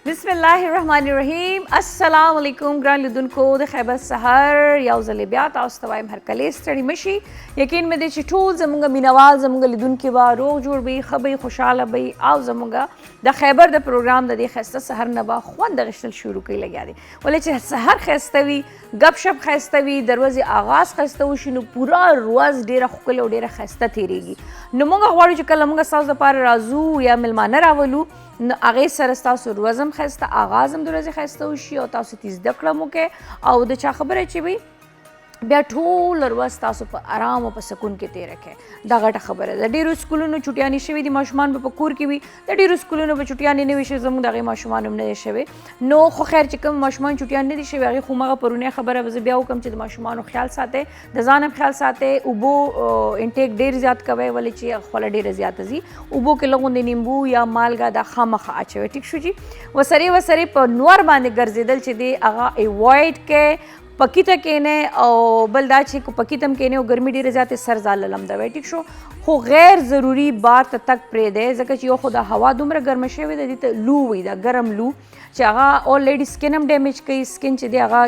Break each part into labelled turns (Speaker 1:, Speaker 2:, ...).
Speaker 1: बिस्मिल्लाहिर्रहमानिर्रहीम अस्सलाम वालेकुम ग्रान लिदुनको द खैबर सहर या ज़लेबिया तास्तवाइम हर कले स्टडी मशी यकीन में दे टूल जमुंगा मिनवाल जमुंगा लिदुनके बा रोग जोड़ बई खबई खुशहाल बई आओ जमुंगा द खैबर द प्रोग्राम द दे खस्ता सहर नबा ख्वान द गश्तल शुरू कई लगा दे बोले चे सहर खस्तवी गपशप खस्तवी दरवाजे आगाज खस्तव शिनु पूरा रोज डेरा खुकले और डेरा खस्ता थेरेगी नमुंगा वाड़ू चकल नमुंगा साउस द पार राजू या मिलमाना रावलू आगे सरस्ता रोज़म खस्ता आगाज़म दरवाजे खस्ता उशी और तासु तीस दकड़मो के और द चा खबर है ची भाई बिया ठूल रवस तासु पर आराम और पर सुकून के ते रखे दागटा खबर है द डेरो स्कूलों ने छुट्टियां निशेवी दी माशुमान पे पकूर की भी द डेरो स्कूलों ने पे छुट्टियां नहीं विशेष जमुन दागे माशुमान हमने निशेवे नो खो खैर चिकम माशुमान छुट्टियां नहीं दिशेवे आगे खुमा का परुने खबर है बस बिया हुकम चे माशुमान ख्याल साथे दजानम ख्याल साथे उबो इंटेक डेर ज़्यादा कवे वाले चे ख्वाला डेर ज़्यादा जी उबो के लोगों ने नींबू या मालगा दा खामा खा आचे ठीक शु जी वसरे पर नूर बांधे गर्जेदल चे दे आगा एवॉइड के पकीता केने और बलदा छे को पकीतम केने और गर्मी डेरे जाते सर जाल लमदा वे ठीक शो हो गैर ज़रूरी बात तक प्रे दे जका चियो खुदा हवा दुमरा गर्म शेवे दे दिते लू वी दा गरम लू चागा ऑलरेडी स्किनम डैमेज कई स्किन चे दे आगा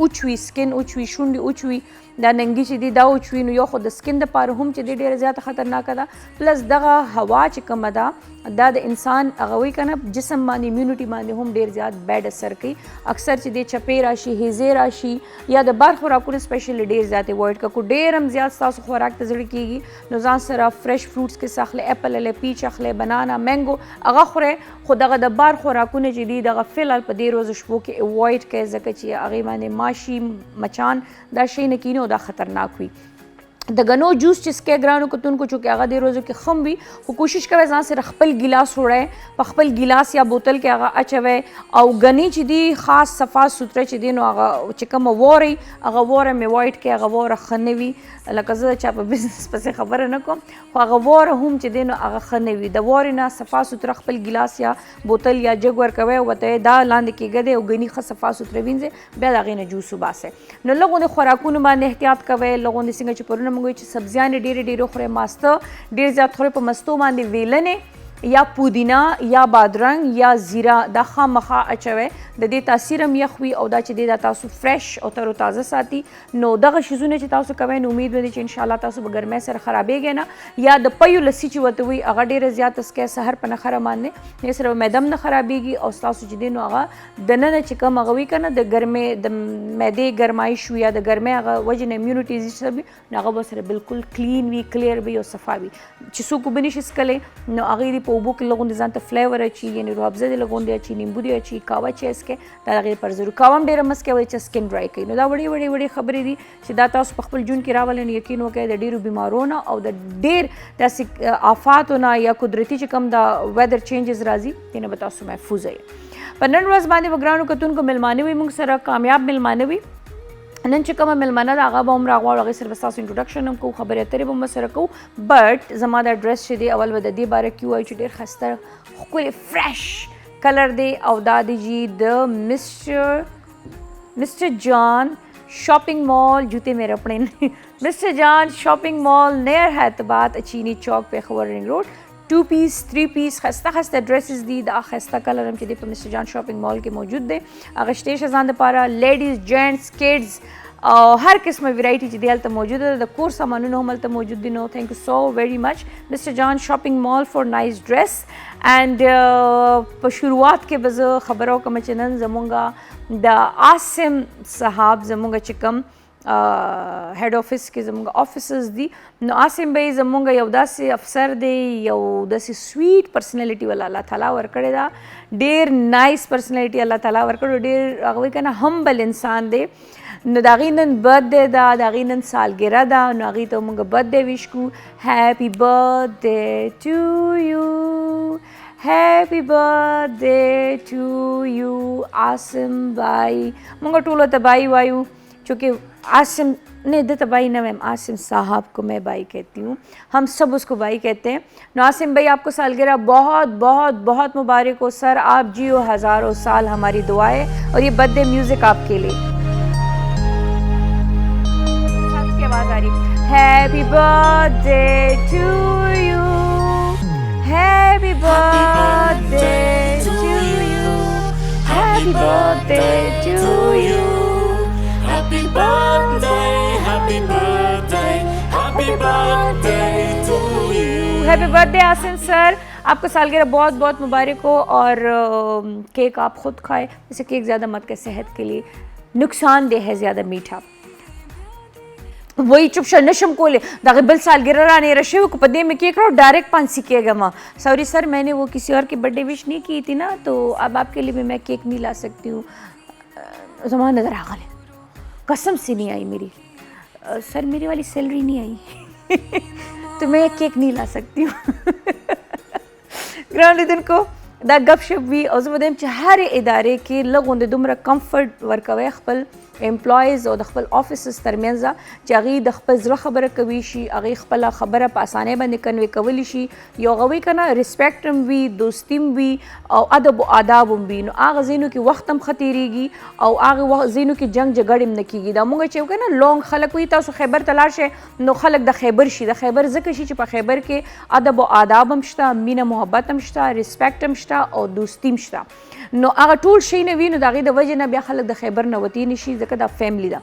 Speaker 1: उचवी स्किन उचवी शुंडी उचवी दा नंगी चे दी दा उचवी नु यो खुद स्किन द पार हम चे दे डेरे ज़्यादा खतरनाक दा प्लस दगा हवा चे कम दा दा इंसान अगवी कना जिसम मानी इम्यूनिटी मानी हम डेर ज़्यादा बैड असर कई अक्सर चे दे चपे राशि हेजे राशि या द बार खुराकुन स्पेशली डेर ज़्यादा अवॉइड का को डेर हम ज़्यादा सास खुराक तजड़ी कीगी नुजान सरा फ्रेश फ्रूट्स के साखले एप्पल ले पीच अखले बनाना मैंगो अगा खुरे खुद अगा द बार खुराकुन चे दी दगा फिलहाल पर दे रोज़ शुबो के अवॉइड के जका चे अगे माने माशी मचान दा शे नकीनो दा खतरनाक हुई द गनो जूस जिसके ग्रानों को तुन को चुके आगा दे रोज़ों के खम भी वो कोशिश करे जहाँ से रखपल गिलास हो रहे पखपल गिलास या बोतल के आगा अचवे और गनी चिदी ख़ास सफ़ा सुथरे चिदी नो आगा चिकम वोरी आगा वोर में वाइट के आगा वोर खनेवी लकज़ चाप बिजनेस पसे खबर न को आगा वोर हम चिदी नो आगा खनेवी द वोर ना सफ़ा सुथरा खपल गिलास या बोतल या जग वर कवे वते दा लांद के गदे और गनी ख सफ़ा सुथरे विंजे बेद आगे न जूस बासे न लोगों ने खुराकुन बांधे एहतियात कवे लोगों ने सिंग चपुरन मंगोई सब्जियां ने डेरे डेरो खुरे मास्ता डेर ज़्यादा थोड़े पर मस्तो मांदे वेलने या पुदीना या बादरंग या ज़ीरा दा खा मखा अचवे द दे तासीरम यखवी और दा चे दे दा तासु फ्रेश और तरो ताज़ा साथी नो दा शिजुने चे तासु कवे न उम्मीद में चे इंशाल्लाह तासु बगर में सर खराबे गए ना या द पयु लस्सी ची वत हुई अगर डेरे ज़्यादा तस्के सहर पर न खरा मानने ये सर मैदम न खराबेगी और तासु चे दे नो अगा दना न चिकम अगवी करना द घर में द मैदे गरमाइश हुई या द घर में अगर वजन इम्यूनिटी सब नागा बस बिल्कुल क्लीन भी क्लियर भी और सफ़ा भी चिसु को बनिश इसकले न अगीरी पोबो के लोगों ने जानते फ्लेवर अच्छी यानी रुहब्ज़े दे लोगों ने अच्छी नींबू दे अच्छी कावा चेस के दागे पर ज़रूर कावम डेरा मस्के वजह स्किन ड्राई कई नो दा बड़ी खबरें दी शिदाता उस पखपल जून की रावल ने यकीन हो गया द डेरू बीमारों ना और द डेर तैसी आफात होना या कुदरती चिकम दा वेदर चेंजेस राजी तीन बता सु महफूज है पन्नन रोज़ बांधे वग्रानों को तुन को मिलमाने हुई मुंग सरा कामयाब मिलमाने हुई नन चिकम मिलमाना आगा बम रागवा आगे सिर्फ सास इंट्रोडक्शन हमको खबर है तेरे बम सर को बट जमादा ड्रेस चे दे अवल वद दी बारे क्यों आई चुडेर खस्तर कोई फ्रेश कलर दे अवदादी जी द मिस्टर जॉन शॉपिंग मॉल जूते मेरे अपने mister John shopping mall near Hyderabad Chini Chowk पे खबर रिंग रोड 2 पीस 3 पीस खस्ता ड्रेसेस दी दा खस्ता कलर हम चीज़ पर मिस्टर जॉन शॉपिंग मॉल के मौजूद दे अगस्टेश अजान पारा लेडीज़ जेंट्स किड्स हर किस्म वैरायटी चीज़ हल तो मौजूद है द कोर्स सामान हमल तो मौजूद भी no thank you so very much mister John shopping mall for nice dress and शुरुआत के बज़ खबरों का मचनन जमूंगा द आसिम साहब जमूंगा चिकम हेड ऑफिस के जमूंगा ऑफिसर्स दी नो आसिम भाई जमूंगा यौदासी अफसर दे यौदासी स्वीट पर्सनैलिटी वाला अल्लाह ताला वर्कड़े दा डेर नाइस पर्सनैलिटी अल्लाह ताला वर्कड़े डेर अगवे कहना हम्बल इंसान दे न दागीनन बर्थडे दा दागीनन सालगिरह दा नागी तो मुंगा बर्थडे विश को happy birthday to you happy birthday to you Asim भाई मुंगा टूलो तबाई वायु चूँकि आसिम ने दे तबाई ना मैम आसिम साहब को मैं भाई कहती हूँ हम सब उसको भाई कहते हैं नासिम भाई आपको सालगिरह बहुत बहुत बहुत मुबारक हो सर आप जियो हज़ारों साल हमारी दुआएं और ये बर्थडे म्यूज़िक आपके लिए की आवाज़ आ रही happy birthday to you happy birthday to you Happy birthday to you.
Speaker 2: Happy birthday, happy birthday, happy birthday to you.
Speaker 1: Happy birthday Asim sir, आपको सालगिरह बहुत बहुत मुबारक हो। और केक आप खुद खाएं, वैसे केक ज़्यादा मत खाएं, सेहत के लिए नुकसानदेह है ज़्यादा मीठा। वही चुप नशम को ले दागे बल सालगिरह रानी रशे को पदे में केक रहा डायरेक्ट पांसी किएगा माँ। सॉरी सर, मैंने वो किसी और की बर्थडे विश नहीं की थी ना, तो अब आपके लिए भी मैं केक नहीं ला सकती हूँ। जमा नज़र आ गए, कसम से नहीं आई मेरी। सर मेरी वाली सैलरी नहीं आई तो मैं केक नहीं ला सकती हूँ। ग्रांड को दा गपशप भी और ज़बरदस्त हर इदारे के लोगों ने दुमरा कंफर्ट वर्कवे खपल एम्प्लॉइज़ और खपल ऑफिसर्स तरमियान चागी द खपल ज़रा खबर कवी शी अगी खपला खबर पासाने बंद कन्वे कवली शी यो गवी कना रिस्पेक्टम भी दोस्तीम भी और अदब आदाबम भी नो आग ज़ीनों की वक्तम खतीरीगी और आग ज़ीनों की जंग जगड़म नकीगी दा मुंगे चेव के ना लॉन्ग खलक हुई तासो खैबर तलाश है नो खलक द खैबर शी द खैबर ज़कशी ची पा खैबर के अदब आदाबम शता मीना मोहब्बतम शता रिस्पेक्टम शता और दोस्तीम शता नो आगा टूल शई ने वी नो दागी द वजह ना बिया खलक द खैबर न वती निशी ज़का दा फैमिली दा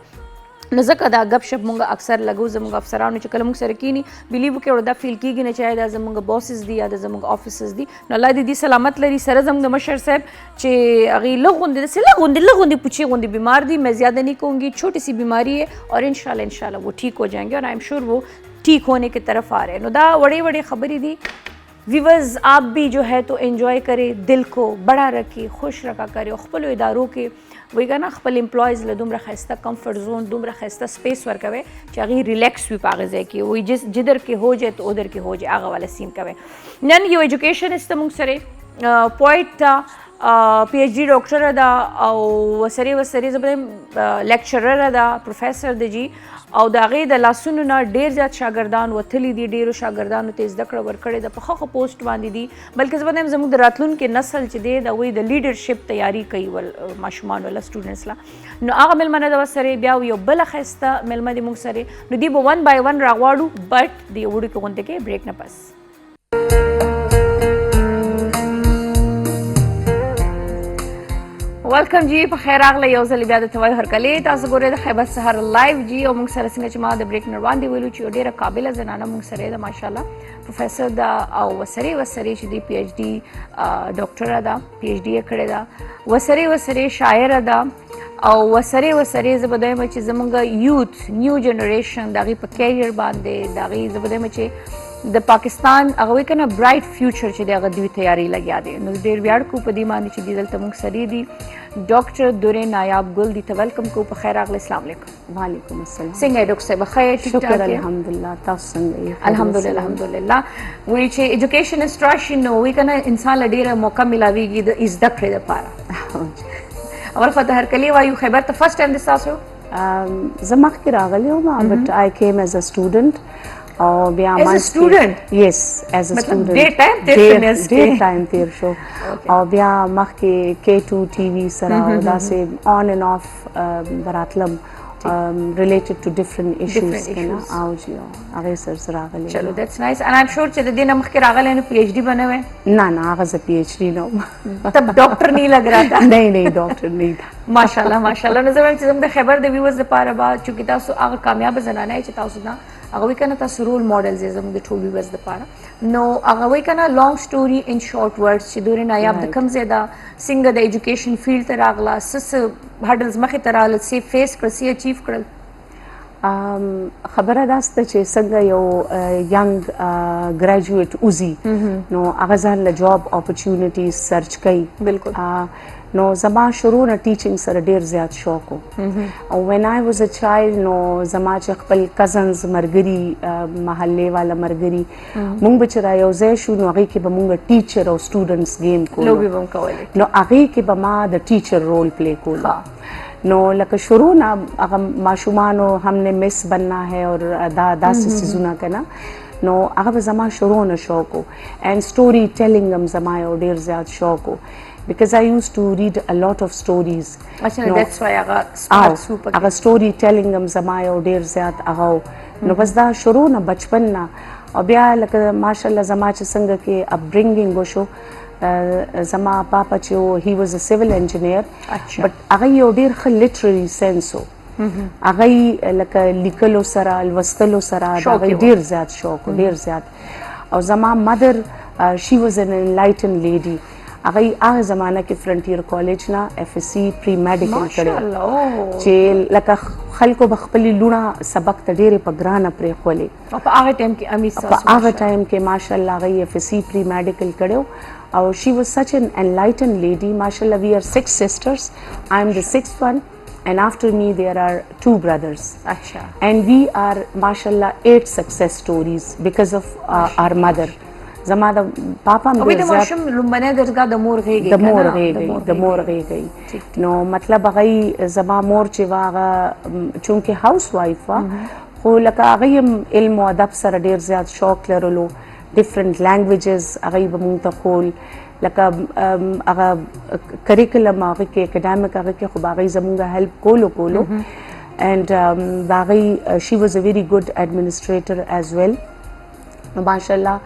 Speaker 1: न ज़का दा गपशप मुंगा अक्सर लगो ज़मुंगा अफसरान च कल मुंग सरकीनी बिलीव के और दा फील कीगी न चाहे दा ज़मुंगा बॉसेस दी या दा ज़मुंगा ऑफिसर्स दी न अल्लाह दी सलामत लरी सर ज़मुंगा मशर साहब चे अगी लगुंदे से लगुंदे पूछे गुंदे बीमार दी। मैं ज़्यादा नहीं कहूँगी, छोटी सी बीमारी है और इंशाल्लाह वो ठीक हो जाएंगे और आई एम श्योर वो ठीक होने की तरफ आ रहे हैं। नो दा बड़े खबरी दी व्यूवर्स, आप भी जो है तो एंजॉय करें, दिल को बड़ा रखिए, खुश रखा करें। खपल इदारों के वही का ना खपल एम्प्लॉयज़ ले दुमरा खस्ता कंफर्ट जोन दुमरा खस्ता स्पेस वर्क कवे चाहे रिलैक्स भी पागज़ है कि वही जिधर के हो जाए तो उधर के हो जाए आगा वाला सीन कवे नन यो एजुकेशन इस्तमुंग सरे पॉइंट था PhD डॉक्टर अदा और वसरे जब लेक्चरर अदा प्रोफेसर दे जी और दागे द लासुन ना ढेर ज़्यादा शागिर्दान वथली दी ढेरों शागिर्दान तेज़ दकड़ वर्कड़े द पखा पोस्ट बांधी दी बल्कि जब हम जमुद रातलुन के नस्ल च दे द वही द लीडरशिप तैयारी कई वल माशुमान वाला स्टूडेंट्स ला नो आगा मिलमना द वसरे ब्याह यो बला खस्ता मिलमा दी मुग सरे नो दी 1 by 1 रागवाड़ू बट दी उड़ी को गुंते के ब्रेक न पास। वेलकम जी په خیر راغلی یو ځل بیا د توای هرکلی تاسو ګورئ د خیبر سهار لایو جی او موږ سره څنګه چې ما د بریک نه وړاندې ویلو چې ډیره قابله زنانه موږ سره ده ماشاءالله پروفیسر دا او وسری چې دی PhD ډاکټر ده PhD یې کړې ده وسری شاعر ده او وسری زبدایم چې زمونږ یوث نیو جنریشن دغه په کیریئر باندې دغه زبدایم چې د پاکستان هغه کنه برایټ فیوچر چې دغه دوی تیاری لګیا دي نو ډیر ویاړ کو په دې باندې چې دلته موږ سره دي ډاکټر دورې نایاب ګل دي ته ویلکم کو په خیر اغلی السلام علیکم
Speaker 3: وعلیکم السلام
Speaker 1: څنګه ډاکټر صاحب خیر ټیک ټاک
Speaker 3: شکر الحمدلله تاسو څنګه یې
Speaker 1: الحمدلله وی چې ایجوکیشن استراشن نو وی کنه انسان لډیره موقع ملاويږي د زده کړې لپاره اول فتح هرکلی وایو خیبر ته فرست ټایم د تاسو
Speaker 3: زما کې راغلی وم بٹ آی کیم ایز ا سټوډنټ او بیا
Speaker 1: as a student
Speaker 3: yes as a student
Speaker 1: ډیر ټایم
Speaker 3: تیر شو او بیا مخکې K2 TV سره داسې on and off براتلم related to different issues کنه او جی هغه سره راغلی
Speaker 1: چلو that's nice and I'm sure چې د دې نه مخکې راغلی نو PhD بنوي
Speaker 3: نه هغه ز PhD نو
Speaker 1: तब डॉक्टर नहीं लग रहा था
Speaker 3: नहीं डॉक्टर नहीं था
Speaker 1: माशाल्लाह न زموږ چې زموږ خبر د ویوز لپاره با چې تاسو هغه کامیاب زنانه چې تاسو نه هغه وی کنه تاسو رول ماډلز زموږ د ټول ویوز لپاره نو هغه وی کنه لانګ سټوري ان شارټ ورډز چې دوی نایاب د کم زیاده څنګه د ایجوکیشن فیلډ ته راغلا سس هډلز مخه ته راغله سی فیس کړ سی اچیو کړل
Speaker 3: خبره داسته چې څنګه یو ینګ ګریجویټ اوزي نو هغه ځان له جاب اپورچونټیز سرچ کوي
Speaker 1: بالکل
Speaker 3: نو زما شروع نه ټیچینګ سره ډیر زیات شوق و او when I was a child نو زما چې خپل کزنز مرګري محلې والا مرګري مونږ به چې را یو ځای شو نو هغې کې به مونږ ټیچر او سټوډنټس گیم کولو
Speaker 1: لوبې به هم کولې
Speaker 3: نو هغې کې به ما د ټیچر رول پلی کولو نو لکه شروع نه هغه ماشومانو هم نے مس بننا ہے اور داسې څیزونه که نه نو هغه به زما شروع نه شوق و اینڈ سټوري ټیلینګ هم زما یو ډېر زیات شوق و because I used to read a lot of stories.
Speaker 1: Actually, that's why I got super.
Speaker 3: هغه سټوري ټیلینګ هم زما یو ډېر زیات هغه نو بس دا شروع نه بچپن نه او بیا لکه ماشاءالله زما چې څنګه کې اپبرنګینګ وشو زما پاپا چې هی واز ا سیویل انجینیر
Speaker 1: اچھا.
Speaker 3: بټ هغه یو ډیر ښه لیټرري سنس و هغه لکه لیکلو سره لوستلو سره هغه ډیر زیات شوق ډیر زیات او زما مدر شي واز ان انلایټن لیډي هغه هغه زمانہ کې فرنټیر کالج نه اف اس سی پری میډیکل کړو چې لکه خلکو بخپلی لونه سبق ته ډېرې په ګرانه پرې خولې
Speaker 1: په هغه ټایم کې امي
Speaker 3: په هغه ټایم کې ماشاءالله هغه اف اس سی پری میډیکل کړو او شي واز سچ ان انلایټن لیډي ماشاءالله وی ار 6 sisters I am the sixth one and after me there are 2 brothers
Speaker 1: اچھا
Speaker 3: and we are mashallah 8 success stories because of our mother زما د پاپا مې
Speaker 1: د ماشوم لومبنه درګه د مور غېږي
Speaker 3: د مور غېږي نو مطلب هغه زما مور چې واغه چونکه هاوس وایف وا خو لکه هغه علم او ادب سره ډیر زیات شوق لرلو ډیفرنٹ لانګویجز هغه به مونږ ته خول لکه هغه کریکولم هغه کې اکیډمیک هغه کې خو هغه زمونږه هیلپ کولو and هغه she was a very good administrator as well ماشاءالله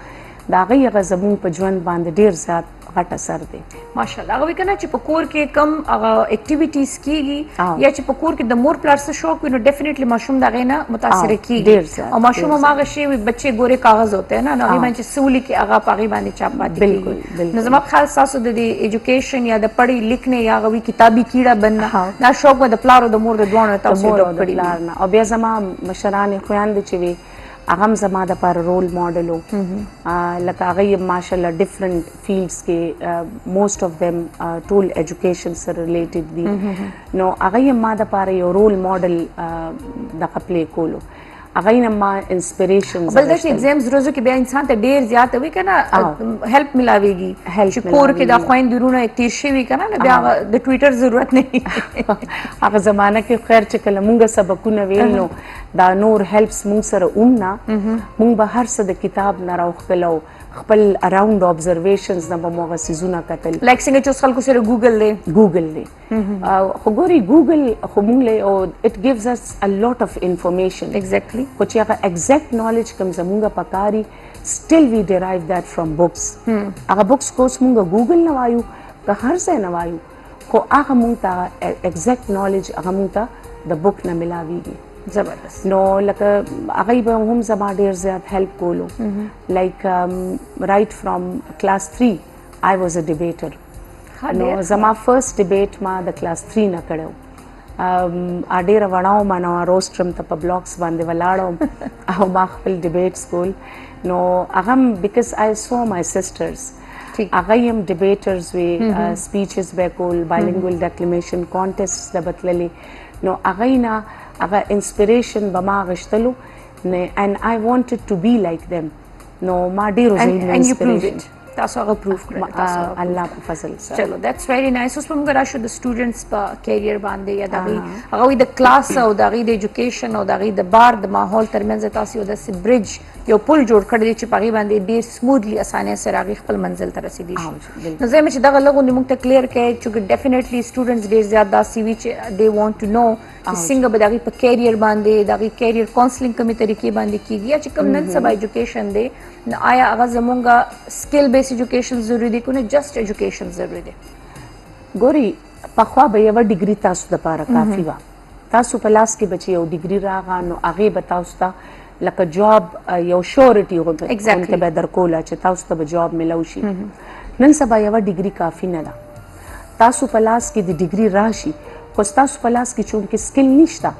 Speaker 3: دا هغه زمون په ژوند باندې ډیر زیات غټ اثر دی
Speaker 1: ماشاءالله هغه وکنه چې په کور کې کم هغه اکټیویټیز کیږي یا چې په کور کې د مور پلار څخه شوق وینو ډیفینیټلی ماشوم دا غینه متاثر کیږي او ماشوم هغه شی بچي ګوره کاغذ ہوتے ہیں نا هغه باندې سولي کې هغه پاغي باندې چاپ پاتې
Speaker 3: بالکل
Speaker 1: نو زما خاص تاسو د ایجوکیشن یا د پړی لیکنه یا غوي کتابي کیړه بننا دا شوق د پلار او د مور د دوه تاسو ډوب کړی
Speaker 3: او بیا زما مشران خويند چې وي هغه زما د پر رول ماډل وو لکه هغه ماشاءالله ډیفرنٹ فیلډز کې موست اف them ټول ایجوکیشن سره ریلیټډ دي نو هغه ما د پر یو رول ماډل د خپل کولو هغه نه ما انسپیریشن
Speaker 1: بل د ایگزامز روزو کې بیا انسان ته ډیر زیات وي کنه هیلپ ملاويږي چې کور کې د خويند درونه تیر شي وي کنه بیا د ټویټر ضرورت نه
Speaker 3: هغه زمانہ کې خیر چې کله مونږ سبقونه ویلو دا نور هیلپس مونږ سره اوننا مونږ به هر څه د کتاب نه راوخلو خپل اراوند ابزرویشنز نه به موږ سيزونه کتل
Speaker 1: لایک څنګه چې خلکو سره ګوګل دی خو
Speaker 3: ګوري ګوګل خو مونږ له او اټ ګیوز اس ا لوټ اف انفارمیشن
Speaker 1: ایگزیکټلی
Speaker 3: خو چې هغه ایگزیکټ نالج کوم زمونږه پکاري still we derive that from books هغه books کوس مونږ ګوګل نه وایو که هر څه نه وایو خو هغه مونږ ته ایگزیکټ نالج هغه مونږ ته د بوک نه ملاويږي
Speaker 1: زبردست
Speaker 3: نو لکه هغه به هم زما ډیر زیات هیلپ کولو لایک رائټ فرام کلاس 3 I was a debater نو زما فرست ډیبیټ ما د کلاس 3 نه کړو ډیر وړاو ما نو روسترم ته په بلاکس باندې ولاړم او ما خپل ډیبیټس کول نو هغه بیکاز I saw my sisters هغه هم ډیبیټرز وی سپیچز به کول بایلینګوال ډیکلمیشن کانټیسټس د بتللې نو هغه نه هغه انسپیریشن به ما غشتلو and I wanted to be like them نو ما ډیرو زین انسپیریشن
Speaker 1: تاسو هغه پروف کړل تاسو
Speaker 3: الله په فضل سره
Speaker 1: چلو دیٹس ویری نایس اوس موږ راشو د سټوډنټس په کیریئر باندې یا دغه هغه د کلاس او دغه د ایجوکیشن او دغه د بار د ماحول ترمنځ تاسو د برج یو پل جوړ کړی چې پغی باندې ډیر سموثلی اسانه سره هغه خپل منزل ته رسیدي شي نو زه مې چې دغه لغو موږ ته کلیر کړي چې ډیفینیټلی سټوډنټس ډیر زیات دا سی وی چې دے وانټ ټو نو چې څنګه به دغه په کیریئر باندې دغه کیریئر کاونسلینګ کومې طریقې باندې کیږي چې کوم نن سبا ایجوکیشن دی آیا هغه زمونږه سکل بیس ایجوکیشن ضروری دی کنه جست ایجوکیشن ضروری دی
Speaker 3: ګوري پخوا به یو ډیګری تاسو د پاره کافی وا تاسو په لاس کې بچي یو ډیګری راغا نو هغه به تاسو ته لکه جاب یو شورټي وګورئ چې به درکولا چې تاسو ته به جاب ملو شي نن سبا یو ډیګری کافی نه ده تاسو په لاس کې د ډیګری راشي خو تاسو په لاس کې چونکه سکل نشته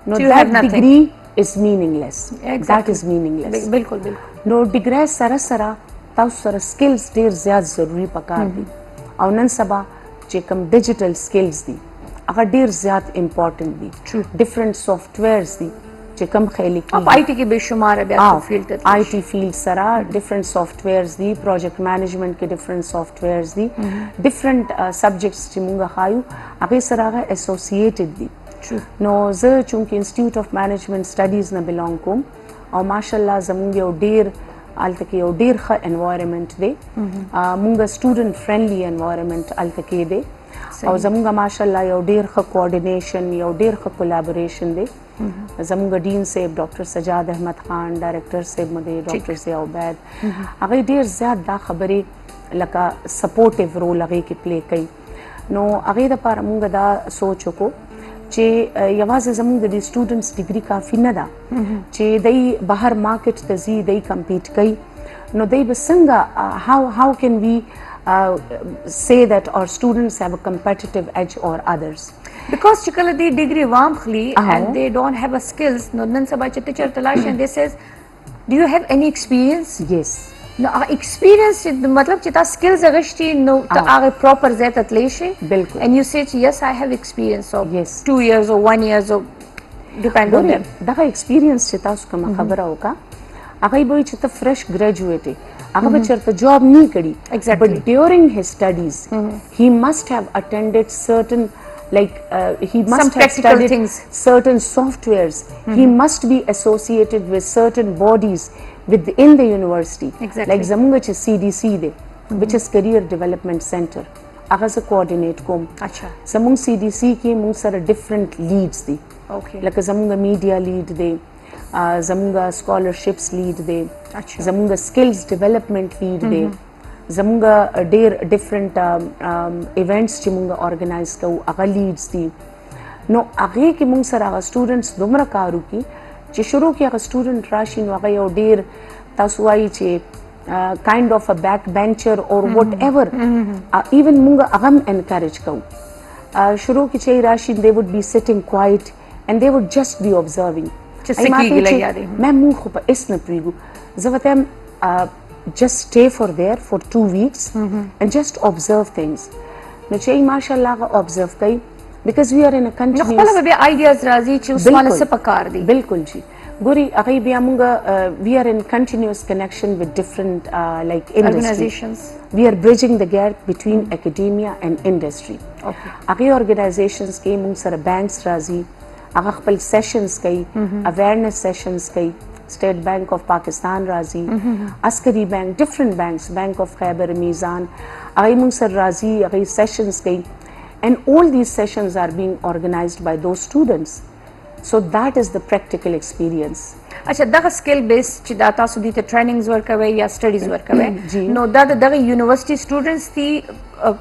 Speaker 3: نو دا ډیګری is meaningless that is meaningless
Speaker 1: بالکل
Speaker 3: نو ډیګری سره سره تاسو سره سکلز ډیر زیات ضروری پکار دي او نن سبا چې کوم ډیجیټل سکلز دي هغه ډیر زیات امپورټنت دي ډیفرنٹ سافټ ویئرز دي چې کوم خېلی کې
Speaker 1: آی ټی کې به شمار بیا فیلډ ته
Speaker 3: آی ټی فیلډ سره ډیفرنٹ سافټ ویئرز دي پروجیکټ مینجمنت کې ډیفرنٹ سافټ ویئرز دي ډیفرنٹ سبجیکټس چې موږ خایو هغه سره هغه اسوسییټډ دي نو زه چونکه انسټیټیوټ اف مینجمنت سټډیز نه بیلونګ کوم او ماشاءالله زموږ یو ډیر الته کې یو ډیر ښه انوایرنمنت دی موږ سټوډنټ فرندلی انوایرنمنت الته کې دی او زموږ ماشاءالله یو ډیر ښه کوارډینیشن یو ډیر ښه کولیبوریشن دی زموږ ډین صاحب ډاکټر سجاد احمد خان ډایرکټر صاحب مده ډاکټر ضیاء عبید هغه ډیر زیات دا خبرې لکه سپورټیو رول هغه کې پلی کوي. نو هغه د لپاره موږ دا سوچ وکړو چې یوازې زموږ د سټوډنټس ډیګري کافي نه ده چې دای بهر مارکیټ ته ځي دای کمپیټ کوي. نو دای به څنګه how can we say that our students have a competitive edge or others.
Speaker 1: Because چې کله دی ډیګري وام خلی and they don't have a skills نو نن سبا چې ته چرته لاړ شې and they says do you have any experience.
Speaker 3: Yes.
Speaker 1: نو experience مطلب چې تا skills اغشتي نو ته هغه proper ځای ته تللی شي.
Speaker 3: بالکل.
Speaker 1: and you say yes I have experience of
Speaker 3: Yes.
Speaker 1: 2 years or 1 year or depend on them.
Speaker 3: دغه ایکسپیرینس چې تاسو کوم خبره وکا هغه به چې ته فرش ګریجویټ هغه به چرته جاب نه کړي.
Speaker 1: Exactly.
Speaker 3: But during his studies he must have attended certain like he must
Speaker 1: Some
Speaker 3: have
Speaker 1: practical
Speaker 3: studied
Speaker 1: things.
Speaker 3: certain softwares. He must be associated with certain bodies within the university.
Speaker 1: Exactly.
Speaker 3: Like زمونږ چې CDC دی which is Career Development Center هغه زه کوارډینیټ کوم.
Speaker 1: اچھا.
Speaker 3: زمونږ CDC کې موږ سره ډیفرنٹ لیډز دي.
Speaker 1: Okay.
Speaker 3: لکه زمونږ میډیا لیډ دی زمونږ سکالرشپس لیډ دی
Speaker 1: اچھا.
Speaker 3: زمونږ سکلز ډیولپمنٹ لیډ دی زمونږ ډیر ډیفرنٹ ایونټس چې مونږ ارګنایز کوو هغه لیډز دي. نو هغه کې مونږ سره هغه سټوډنټس دومره کار وکړي چې شروع کې هغه سټوډنټ راشي نو هغه یو ډیر تاسو وایي چې کائنډ اف ا بیک بینچر اور وات ایور ایون مونږ هغه انکریج کوو. شروع کې چې راشي they would be sitting quiet and they would just be observing.
Speaker 1: چې څه کېږي لګیا دي.
Speaker 3: مې مونږ خو په اس نه پوهېږو. زه ورته یم just stay for there for 2 weeks and just observe things. نو چې ماشاءالله هغه observe کوي because we are in a
Speaker 1: نو
Speaker 3: continuous
Speaker 1: خپل به ideas راځي چې اوس مال څه پکار دي.
Speaker 3: بالکل جی ګوري هغه بیا مونږ we are in continuous connection with different like industry.
Speaker 1: Organizations.
Speaker 3: We are bridging the gap between academia and industry.
Speaker 1: Okay.
Speaker 3: هغه organizations کې مونږ سره banks راځي هغه خپل sessions کوي awareness sessions کوي. State Bank of Pakistan راځي عسکری بینک different banks Bank of Khyber Mizan هغه مونږ سره راځي هغه sessions کوي and all these sessions are being organized by those students. So that is the practical experience.
Speaker 1: اچھا دغه سکل بیس چې دا تاسو دې ته ټریننګز ورکوي یا سټډیز ورکوي
Speaker 3: جی.
Speaker 1: نو دا دغه یونیورسيټي سټوډنټس دي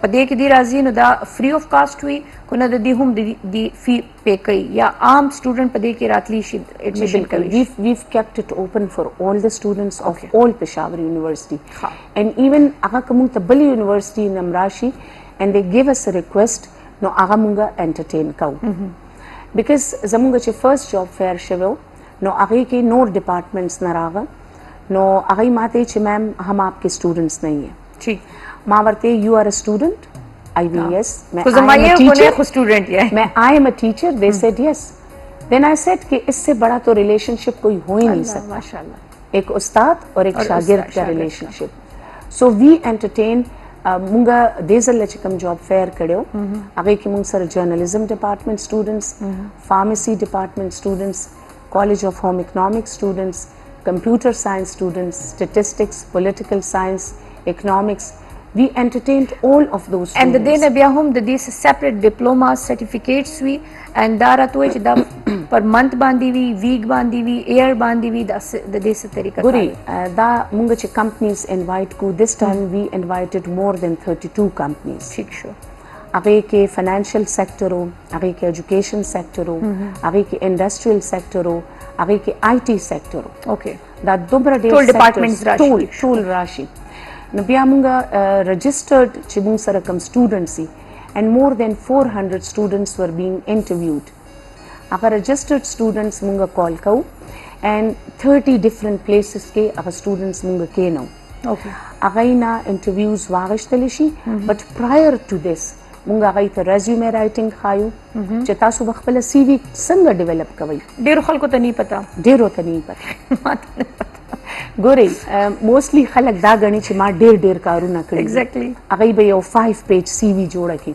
Speaker 1: په دې کې دی راځي نو دا فری اف کاسټ وي کو نه د دې هم دی فی پے کوي یا عام سټوډنټ په دې کې راتلی شي ایڈمیشن کوي.
Speaker 3: We've kept it open for all the students of all Peshawar University. And even هغه کوم ته بل یونیورسيټي نمراشي and they give us a request نو هغه مونږه entertain کوو. Because زمونږ چې فرست جاب فیر شوو نو هغه کې نور ډپارټمنټس نه راغله نو هغه ماته چې میم هم आपके स्टूडेंट्स नहीं है.
Speaker 1: ٹھیک.
Speaker 3: ما ورته you are a student I mean yes मैं
Speaker 1: کو
Speaker 3: I am
Speaker 1: زمایه
Speaker 3: a
Speaker 1: کو نه
Speaker 3: teacher
Speaker 1: خو سټوډنټ یې
Speaker 3: मैं I am a teacher they said yes. Then I said कि इससे बड़ा तो रिलेशनशिप कोई हो ही नहीं सकता.
Speaker 1: माशाल्लाह.
Speaker 3: एक उस्ताद और एक
Speaker 1: और
Speaker 3: शागिर्द का
Speaker 1: शागिर्द का.
Speaker 3: Relationship. So we entertain مونږه د زل چې کوم جاب فیر کړو هغه کې مونږ سره جرنالیزم ډپارټمنټ سټوډنټس فارمسی ډپارټمنټ سټوډنټس کالج اف ہوم اکنامکس سټوډنټس کمپیوټر ساينس سټوډنټس سټیټسټکس پولیټیکل ساينس اکنامکس we entertained all of those students.
Speaker 1: and the بیا هم د دې separate diploma certificates وی and دا راته چې دا پر month باندې وی week باندې وی year باندې وی د دې څه طریقه
Speaker 3: ګوري دا مونږ چې companies invite کو this time we invited more than 32 companies.
Speaker 1: ٹھیک شو.
Speaker 3: هغه کې فاینانشل سېکټر او هغه کې ایجوکیشن سېکټر او هغه کې انډستریل سېکټر او هغه کې آی ټي سېکټر او
Speaker 1: اوکے
Speaker 3: دا دومره ډېر
Speaker 1: ټول departments راشي.
Speaker 3: ټول راشي نو بیا مونږه رجسټرډ چې مونږ سره کم سټوډنټس دي and more than 400 students were being interviewed. هغه registered students مونږه کال کوو and 30 different places کې هغه students مونږه کېنو.
Speaker 1: اوکے.
Speaker 3: هغه نه انټرویوز واغشتل شي but prior to this مونږ هغه ته ریزیومه رائټینګ خایو چې تاسو خپل سی وی څنګه ډیولپ کوئ.
Speaker 1: ډیرو خلکو ته نه پتا.
Speaker 3: ډیرو ته نه پتا. ګوري موستلی خلک دا غني چې ما ډیر کارونه کړی.
Speaker 1: ایگزیکټلی.
Speaker 3: هغه به یو 5 پیج سی وی جوړه کی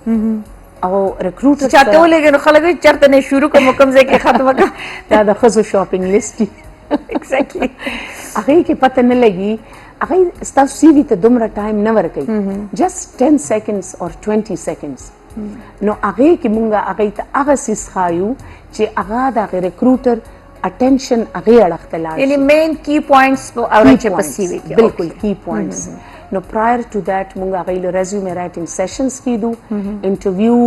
Speaker 3: او ریکروټر
Speaker 1: چاته ولګي نو خلک چرته نه شروع کوم کوم ځای کې ختمه کا
Speaker 3: دا د خزو شاپینګ لیست دی.
Speaker 1: ایگزیکټلی.
Speaker 3: هغه کې پته نه لګي هغه ستاسو سی وی ته دومره ټایم نه ورکوي just 10 seconds or 20 seconds. نو هغه کې مونږه هغه ته هغه سیس خایو چې هغه د ریکروټر اټینشن هغه اړخته لاړ
Speaker 1: یعنی مین کی پوینټس په اورچ په سی وی کې.
Speaker 3: بالکل کی پوینټس نو prior to that مونږ هغوی له resume writing sessions کیدو انټرویو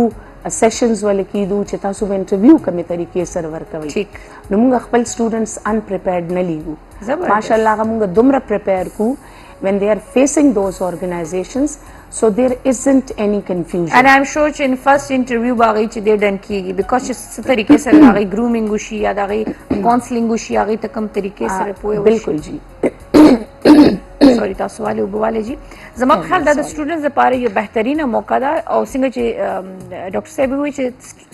Speaker 3: سیشنز ولې کیدو چې تاسو به انټرویو کومې طریقې سره ورکوئ
Speaker 1: ٹھیک
Speaker 3: نو موږ خپل سټوډنټس unprepared نه لیږو
Speaker 1: زبردست.
Speaker 3: ماشاءالله هغه موږ دومره پریپیر کو when they are facing those organizations so there isn't any confusion
Speaker 1: and I'm sure چې in first interview باغی چې دې ډن کیږي because چې څه طریقې سره هغه grooming وشي یا هغه counseling وشي هغه ته کوم طریقې سره پوهه وشي
Speaker 3: بالکل جی
Speaker 1: سوري تاسو والے وبواله جی زما په خیال دا د سټوډنټس لپاره یو بهترینه موقع ده او څنګه چې ډاکټر صاحب وایي چې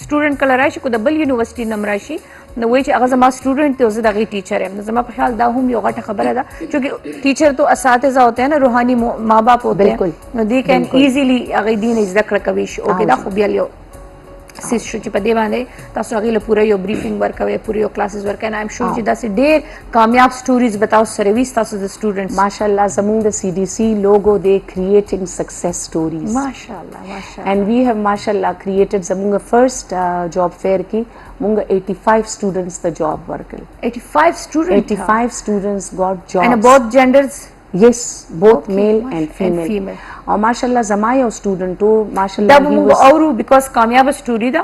Speaker 1: سټوډنټ کله راشي کو د بل یونیورسيټي نم راشي نو وایي چې هغه زما سټوډنټ ته زه دغه ټیچر یم نو زما په خیال دا هم یو غټه خبره ده چې ټیچر تو اساتذه ہوتے ہیں نا روحانی ماں باپ ہوتے ہیں نو دې کین ایزیلی هغه دین زده کړ کوي شي او دا خو بیا یو سیس شو چې په دې باندې تاسو هغه له پوره یو بریفینګ ورکوي پوره یو کلاسز ورکوي ایم شور چې دا سه ډېر کامیاب سټوریز بتاو سرویس تاسو د سټوډنټس
Speaker 3: ماشاءالله زموږ د CDC logo they creating success stories
Speaker 1: ماشاءالله
Speaker 3: and we have mashallah created زموږ first job fair کې موږ 85 students the job ورکړل
Speaker 1: 85
Speaker 3: students got jobs
Speaker 1: and both genders
Speaker 3: yes both
Speaker 1: Okay,
Speaker 3: male
Speaker 1: mashallah,
Speaker 3: and
Speaker 1: and
Speaker 3: female
Speaker 1: female.
Speaker 3: او ماشاءالله زما یو سټوډنټ او
Speaker 1: دا
Speaker 3: ماشاءالله he
Speaker 1: موږ
Speaker 3: was
Speaker 1: اورو بیکاز کامیاب سټوری دا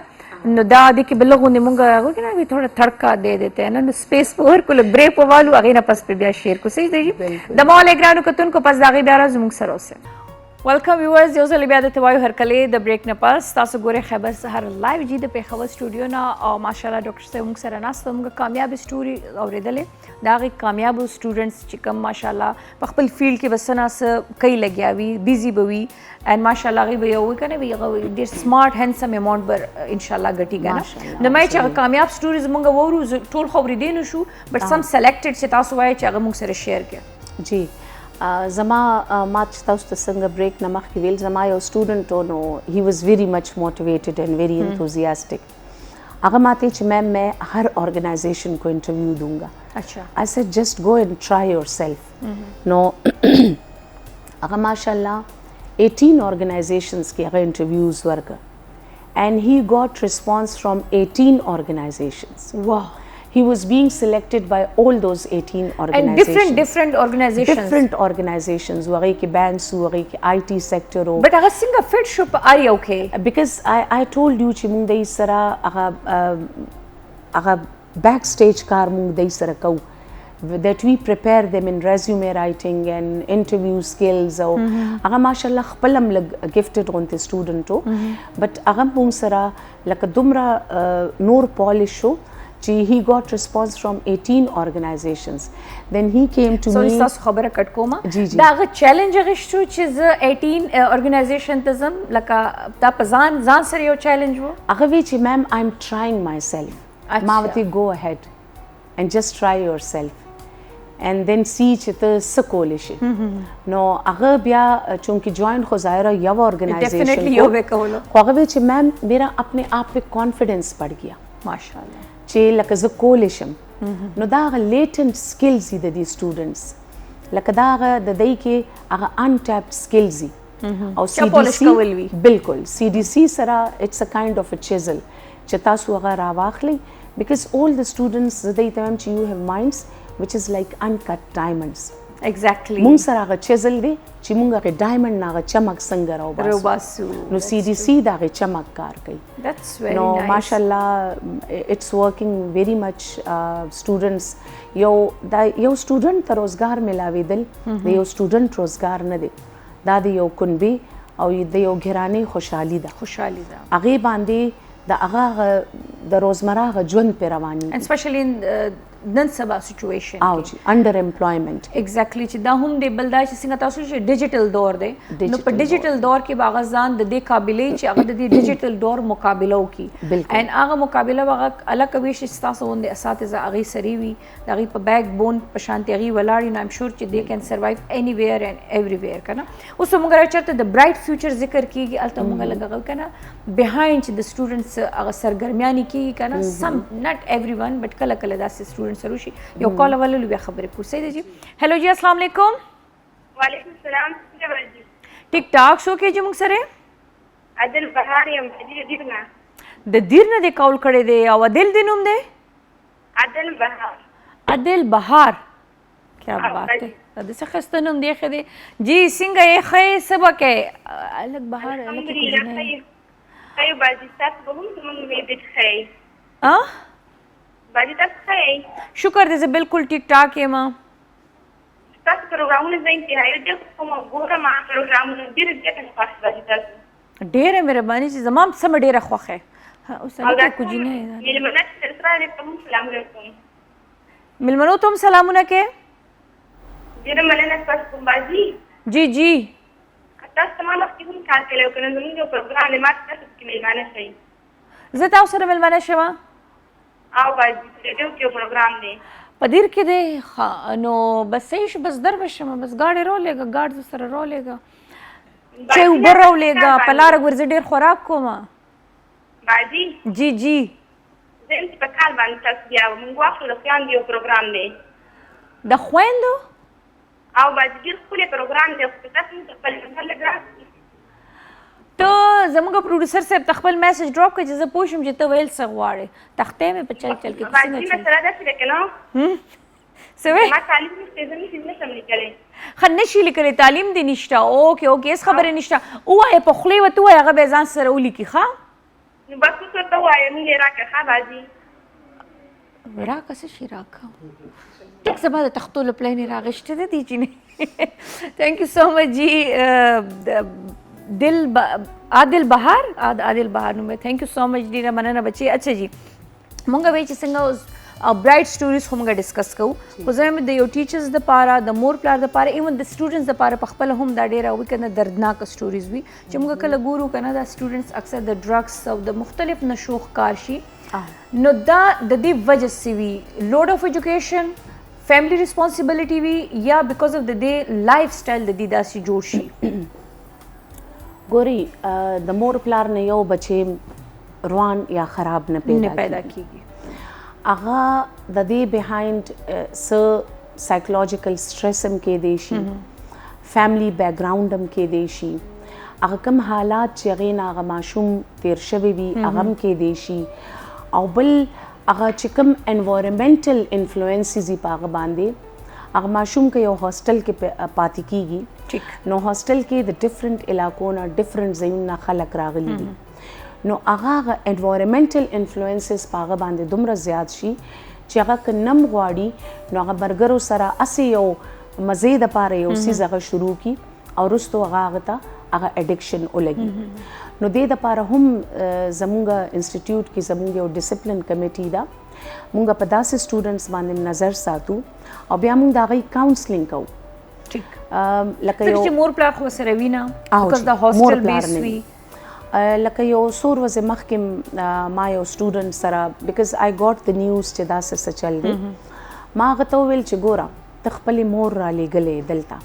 Speaker 1: نو دا د کې بلغونه موږ هغه کنه وی تھوڑا تھڑکا دے دیتے ہیں نا سپیس پر کول بریک والو هغه نه پس په بیا شیر کو صحیح دی د مال اګرانو کتون کو پس داغي بیا راز موږ سره اوسه ویلکم ویورز یو ځل بیا د توایو هرکلې د بریک نه پس تاسو ګوره خبر سحر لایو جی د پیښور سټوډیو نه او ماشاءالله ډاکټر صاحب موږ سره ناست موږ کامیاب سټوري اوریدلې دا غي کامیاب سټوډنټس چې کوم ماشاءالله په خپل فیلډ کې وسنه کوي لګیاوي بیزی بوي and ماشاءالله غي یو کنه وی ډیر سمارټ هندسم اماونټ بر ان شاء الله غټي غنا نو مې چې کامیاب سټوریز موږ وورو ټول خبرې دین شو بٹ سم سلیکټډ چې تاسو وایي چې هغه موږ سره شیر کړئ
Speaker 3: جی زما ما چې تاسو ته څنګه بریک نه مخکې ویل زما یو سټوډنټ نو هی واز ویری مچ موټیویټډ اینڈ ویری انتھوزیاسٹک هغه ماته چې میں ہر آرگنائزیشن کو انٹرویو دوں گا
Speaker 1: اچھا
Speaker 3: I said just go and try yourself no هغه ماشاءالله 18 organizations کې هغه انټرویوز ورکړ and he got response from 18 organizations
Speaker 1: wow
Speaker 3: he was being selected by all those 18
Speaker 1: and
Speaker 3: organizations
Speaker 1: different organizations
Speaker 3: different organizations وغه کې banks وغه کې IT sector
Speaker 1: but هغه څنګه فټ شو په are you okay
Speaker 3: because I told you چې موږ د سره هغه back stage کار موږ د سره کوو that we prepare them in resume writing and interview skills او هغه ماشاءالله خپلم gifted غونته student but هغه موږ سره لکه دومره نور polish شو he got response from 18 organizations then he came to me
Speaker 1: تاسو خبره کټ کومه
Speaker 3: جی
Speaker 1: دا غ چیلنج غشتو چې ز 18 organization تزم لکه دا پزان ځان سره یو چیلنج وو
Speaker 3: هغه وی چې ma'am I'm trying myself ما وتی go ahead and just try yourself and then see چې ته څه کولی شي نو هغه بیا چونکه جوائن خو ظاهره یو آرګنایزیشن
Speaker 1: ډیفینیټلی یو وکولو
Speaker 3: خو هغه وی چې میم میرا اپنے آپ پہ کانفیډنس بڑھ گیا
Speaker 1: ماشاءالله
Speaker 3: چې لکه زه کولی شم نو دا هغه لیټنټ سکلز دي د دې سټوډنټس لکه دا هغه د دوی کې هغه انټیپډ سکلز دي او CDC بالکل CDC سره اټس ا کایند اف ا چیزل چې تاسو هغه راواخلئ because all the students they tell you you have minds which is like uncut diamonds
Speaker 1: exactly
Speaker 3: مونږ سره هغه چیزل دی چې مونږ هغه ډایمنډ نه هغه چمک څنګه راوباسو نو CDC دا هغه چمک کار کوي
Speaker 1: that's very
Speaker 3: نو
Speaker 1: nice
Speaker 3: ماشاءالله it's working very much students یو سټوډنټ ته روزګار ملاویدل د یو سټوډنټ روزګار نه دی دا د یو کنبي او د یو ګرانی خوشحالي ده هغه باندې د هغه د روزمره غ ژوند په رواني
Speaker 1: and especially in نن سبا سچويشن
Speaker 3: او جی انډر امپلویمنٹ
Speaker 1: ایگزیکټلی چې دا هم د بلدا چې څنګه تاسو چې ډیجیټل دور دی نو په ډیجیټل دور کې باغزان د دې قابلیت چې هغه د دې ډیجیټل دور مقابله وکي ان هغه مقابله هغه الګ کوي چې تاسو د اساتذه هغه سری وي دغه په بیک بون په شانتي هغه ولاړ نو ایم شور چې دې کین سروایو اني ویر اند ایوری ویر کنه اوس موږ راچته د برایټ فیوچر ذکر کیږي الته موږ لګول کنه بیهایند چې د سټوډنټس هغه سرګرمیانی کیږي کنه سم ناٹ ایوری ون بٹ کله کله داسې سټوډنټ سروشي یو کال ولې بیا خبرې کو سي دي هلو جی السلام علیکم
Speaker 4: وعلیکم السلام
Speaker 1: ټیک ټاک شو کې چې موږ سره
Speaker 4: عدل بهار یم د دیرنا
Speaker 1: د دیرنا د کول کړي دی او عدل دینوم دی
Speaker 4: عدل بهار
Speaker 1: عدل بهار क्या बात है د څه خسته نوم دی خدي جی څنګه یې خې سبق الګ بهار الګ
Speaker 4: خیو بازی تاسو به هم زموږ ویډیو ښیي بازی تاسو ښیي
Speaker 1: شکر دې زه بالکل ټیک ټاک یم
Speaker 4: تاسو پروګرامونه زه انتهایی ډېر کوم ګورم پروګرامونه ډېر زیات خوښ بازی تاسو
Speaker 1: ډېره مهرباني چې زما سم ډېره خوښه اوس هغه کوجی نه
Speaker 4: مېلمنه سره علیکم السلام علیکم
Speaker 1: ملمنو ته هم سلامونه کې
Speaker 4: ډېره مننه تاسو کوم بازی
Speaker 1: جی جی
Speaker 4: تاسو ما مخکې هم کار کړی و که نه زموږ یو پروګرام دی ما تاسو پکې مېلمانه شئ
Speaker 1: زه تاسو سره ملمنه شوم
Speaker 4: او بازی ریډیو کې یو پروګرام دی
Speaker 1: په دیر کې دی نو بس صحیح شو بس در بشم بس گاډي رولېږه ګاډ سره رولېږه چې اوبه راولېږه په لاره ګرځې ډېر خوراک کوم
Speaker 4: بازی
Speaker 1: جی جی
Speaker 4: زه یم چې په کال باندې تاسو بیا موږ واخلو د خویندو یو پروګرام دی
Speaker 1: د خویندو
Speaker 4: او بازی ډېر ښکلی پروګرام دی خو تاسو موږ ته خپل نظر لږ راکړئ
Speaker 1: ته زموږ پروډوسر صاحب ته خپل میسج ډراپ کړه چې زه پوه شم چې ته ویل څه غواړې تختې مې په چل چل کې
Speaker 4: بازی مسله داسې ده که نه
Speaker 1: څه وې
Speaker 4: ما تعلیم نشته زه نشم لیکلی
Speaker 1: ښه نشي لیکلی تعلیم دې نشته اوکې اوکې هېڅ خبرې نشته ووایه په خولې ورته ووایه هغه به یې ځان سره ولیکي ښه
Speaker 4: نو بس اوس ورته ووایه موږ یې راکړه ښه بازي
Speaker 1: راکه څه شي راکه ټیک زما د تختو له پلی نه راغشته ده دي چې نه تھینک یو سو مچ جی عادل بهار نوم دی تھینک یو سو مچ ډېره مننه بچي اچھا جی مونږ وایي چې څنګه برایټ سټوریز خو مونږ ډسکس کوو خو زه د یو ټیچرز دپاره د مور پلار دپاره ایون د سټوډنټس دپاره په خپله هم دا ډېره وي که نه دردناکه سټوریز وي چې مونږ کله ګورو که نه دا سټوډنټس اکثر د ډرګس او د مختلف نشو ښکار شي نو دا د دې وجه څه وي لوډ آف ایجوکیشن فیملی ریسپانسبلټي وي یا بیکاز اف د دې لایف سټایل د دې داسې جوړ شي
Speaker 3: ګوري د مور پلار نه یو بچی روان یا خراب نه پیدا
Speaker 1: کیږي
Speaker 3: هغه د دې بیهایند څه سایکولوژیکل سټرس هم کېدی شي فیملی بیک ګراوند هم کېدی شي هغه کوم حالات چې هغې نه هغه ماشوم تیر شوی وي هغه هم کېدی شي او بل هغه چې کوم انوایرمنټل انفلوئنسز یې په هغه باندې هغه ماشوم که یو هاسټل کې پاتې کیږي نو هاسټل کې د ډفرنٹ علاقو نه ډفرنٹ ځایونو نه خلک راغلي دي نو هغه انوایرمنټل انفلوئنسز په هغه باندې دومره زیات شي چې هغه که نم غواړي نو هغه ملګرو سره هسې یو مزې دپاره یو څیز هغه شروع کړي او وروستو هغه ته هغه اډکشن ولګي نو دې دپاره هم زموږ انسټیټیوټ کې زموږ یو ډسپلن کمیټي ده موږ په داسې سټوډنټس باندې نظر ساتو او بیا موږ د هغوی کاونسلینګ کوو لکه یو
Speaker 1: مور پلار خو سره وي نه بیکاز د هاسټل بیس وي
Speaker 3: لکه یو څو ورځې مخکې ما یو سټوډنټ سره بیکاز آی ګاټ د نیوز چې داسې څه چل دی ما هغه ته وویل چې ګوره ته خپلې مور رالیږلې دلته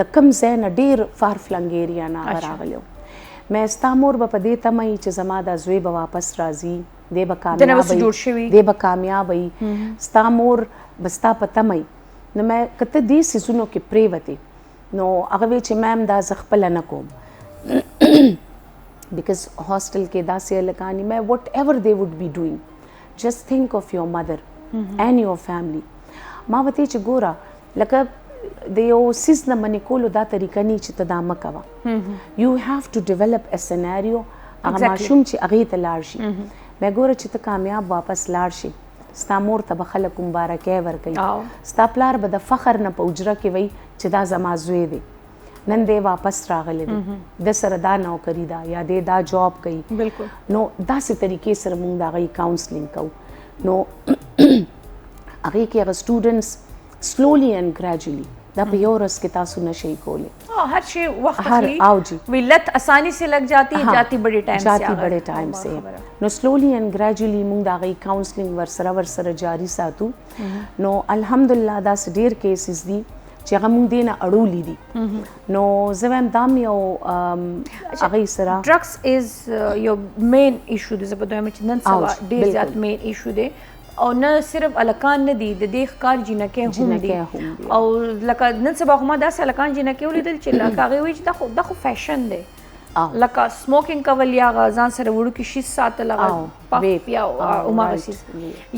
Speaker 3: د کوم ځای نه ډېر فار فلنګ ایریا نه هغه راغلی و مې ستا مور به په دې تمه وي چې زما دا زوی به واپس راځي دی به کامیاب وي ستا مور به ستا په تمه وي نو مې که ته دې څیزونو کې پرېوتې نو هغه وی چې میم دا زه خپله نه کوم because hostel ke dasi alakani mein whatever they would be doing just think of your mother and your family ma wate che gora laka the yo sis na manikolo da tarika ni che tada makawa you have to develop a scenario aga mashum che agi ta larshi me gora che ta kamyab wapas larshi sta mor ta bakhalak mubarakay ور kai sta plar ba da fakhar na paujra ke wai che da zama zwe de نن دی واپس راغلی دی د سره دا نوکری ده یا دی دا جاب کوي
Speaker 1: بالکل
Speaker 3: نو داسې طریقې سره موږ د هغوی کاونسلینګ کوو نو هغې کې هغه سټوډنټس سلولی اینڈ ګریجولي دا په یو ورځ کې تاسو نشئ کولی
Speaker 1: हर चीज वक्त की लत आसानी से लग जाती है जाती बड़े टाइम से
Speaker 3: نو سلولی اینڈ ګریجولي موږ د هغوی کاونسلینګ ورسره جاري ساتو نو الحمدلله داسې ډېر کیسز دي چې هغه موږ دې نه اړولي دي نو زه وایم دا م یو هغوی سره
Speaker 1: ډرګس از یو مین ایشو دی زه به دویم چې نن سبا ډېر زیات مین ایشو دی او نه صرف الکان نه دي د دې ښکار جینکې هم دي او لکه نن سبا خو ما داسې الکان جینکې ولیدل چې لکه هغې وایي چې دا خو فیشن دی لکه سموکینګ کول یا ځان سره وړوکي شي ساتل هغه پف
Speaker 3: vape.
Speaker 1: یا هماغه
Speaker 3: right.
Speaker 1: څیز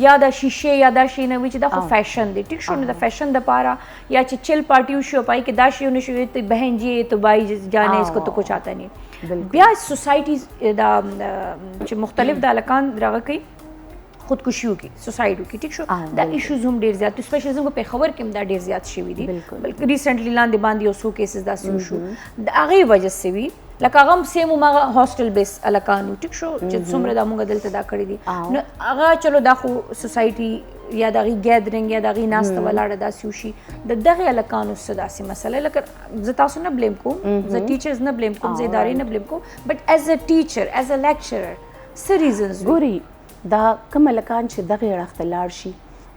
Speaker 1: یا د شیشې یا دا شي نه وي چې دا خو فیشن دی ټیک شو نو د فیشن دپاره یا چې چل پارټي وشي پای کې دا شي ونه شي تو بہن جی تو بھائی جانے اس کو تو کچھ آتا نہیں بیا سوسایټیز دا چې مختلف د هلکان دغه کوي خودکشیو کې سوسایډو کې ټیک شو دا ایشوز هم ډیر زیات سپیشل زموږ په خبر کې هم دا ډیر زیات شوي دي بلکې ریسنټلی لاندې باندې یو څو کیسز داسې وشو د هغې وجه سې وي لکه هغه هم سیم هماغه هاسټل بیس هلکانو ټیک شو چې څومره دا مونږ دلته دا کړي دي نو هغه چلو دا خو سوسایټي یا د هغې ګیدرینګ یا د هغې ناسته ولاړه داسې وشي د دغې هلکانو څه داسې مسله لکه زه تاسو نه بلیم کوم زه ټیچرز نه بلیم کوم زه ادارې نه بلیم کوم بټ ایز ا ټیچر ایز ا لیکچرر څه ریزنز
Speaker 3: ګوري دا کوم هلکان چې دغې اړخ ته لاړ شي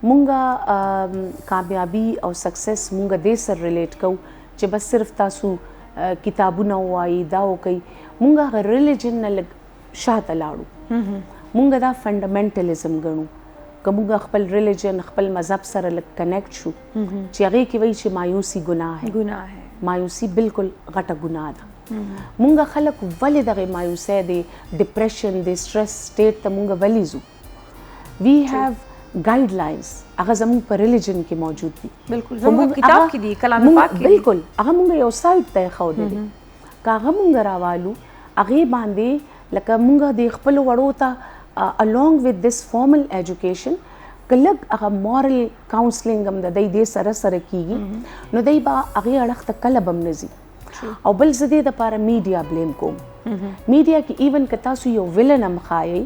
Speaker 3: مونږه کامیابي او سکسس مونږه دې سره ریلیټ کوو چې بس صرف تاسو کتابونه ووایي دا وکوئ مونږ هغه ریلیجن نه لږ شاته لاړو مونږ دا فنډامنټلزم ګڼو که مونږ خپل ریلیجن خپل مذهب سره لږ کنیکټ شو چې هغې کې وایي چې مایوسي ګناه ہے مایوسي بالکل غټه ګناه ده مونږ خلک ولې دغه مایوسۍ د ډپریشن د سټرس سټیټ ته مونږ ولې ځو وی هاف ګایډ لاینز هغه زموږ په ریلیجن کې موجود دي
Speaker 1: بالکل زموږ کتاب کې دي کلام پاک کې
Speaker 3: بالکل هغه مونږ یو سایډ ته ایښودی دی که هغه مونږ راوالو هغې باندې لکه مونږ د خپلو وړو ته along with this formal education که لږ هغه مورل کاونسلینګ هم د دی دې سره سره کیږي نو دی به هغې اړخ ته کله به هم نه ځي او بل زه دې دپاره میډیا بلیم کوم میډیا کې ایون که تاسو یو ویلن هم ښایئ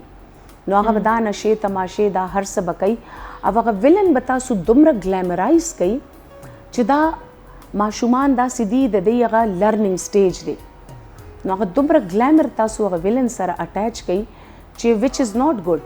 Speaker 3: نو هغه به دا نشې تماشې دا هر څه به کوي او هغه ویلن به تاسو دومره ګلیمرایز کوي چې دا ماشومان داسې دي د دې هغه لرننګ سټیج دی نو هغه دومره ګلیمر تاسو هغه ویلن سره اټیچ کوي چې وچ از ناٹ ګډ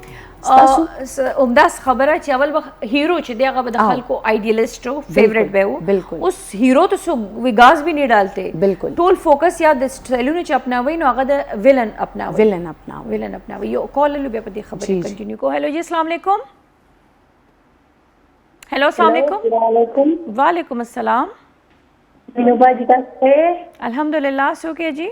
Speaker 1: همداس خبره چې اول به هیرو چې دی هغه به د خلکو آیډیالسټ و فیوریټ به و
Speaker 3: بالکل
Speaker 1: اوس هیرو ته څوک ویګاز بھی نہیں ډالتے
Speaker 3: بالکل
Speaker 1: ټول فوکس یا د سټایلونو چې اپناوي نو هغه د ویلن اپناوي یو کال له بیا په دې خبرې کنټینیو کو هلو جی السلام علیکم هلو السلام علیکم وعلیکم السلام
Speaker 5: مینو باجی تاسو ته
Speaker 1: الحمدلله سو کې جی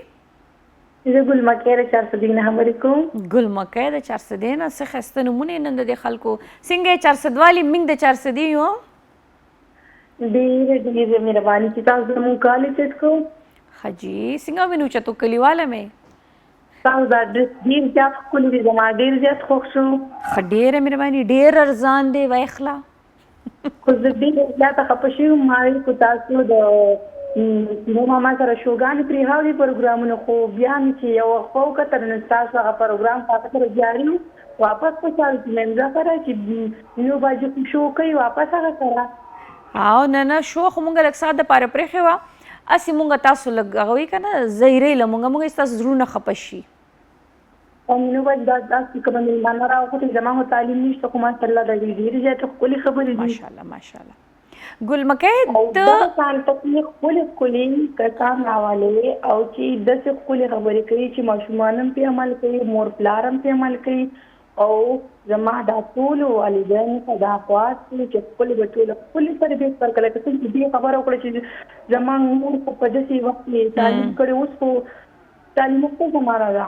Speaker 5: زه ګل مکه را 400 نه خبرې کوم
Speaker 1: ګل مکه د 400 نه څه خسته نمونه نن د خلکو څنګه 400 والی منګ د 400 یو
Speaker 5: ډېر مهرباني چې تاسو زموږ کالج کو
Speaker 1: حجی څنګه وینو چې تو کلیواله مې
Speaker 5: تاسو دا ډېر زیات کولې دي زما ډېر زیات خوښ شو
Speaker 1: ډېر مهرباني ډېر ارزان دی وایخلا
Speaker 5: خو زه ډېر زیات خپه شوم ما کو تاسو د نو ما سره شوګان پرې هاوی پروګرامونه خو بیا مې چې یو خو کتر نه تاسو هغه پروګرام پاتې کړ جاری واپس په چال مې ځکه چې نو باجی شو کوي واپس هغه سره
Speaker 1: او نه شو خو مونږ لک ساده پاره پرې خوا اسی مونږ تاسو لګوي کنه زیرې لمونږ تاسو زرونه خپشي
Speaker 5: نو باید دا تاسو کوم نه نه راو ته زموږ تعلیم نشته کومه تر لا د ډیری ځای خپل خبرې دي
Speaker 1: ماشاءالله ګل مکه
Speaker 5: ته سان ته خپل کسان راواله او چې د څه خپل خبرې کوي چې ماشومان په عمل کوي مور پلارم په عمل کوي او زما دا ټول والدین په دا خواص چې خپل بچو خپل تربیت پر کله چې دې خبره وکړي چې زما مور په داسې وخت کې تعلیم کړي اوس په تعلیم په زماره ده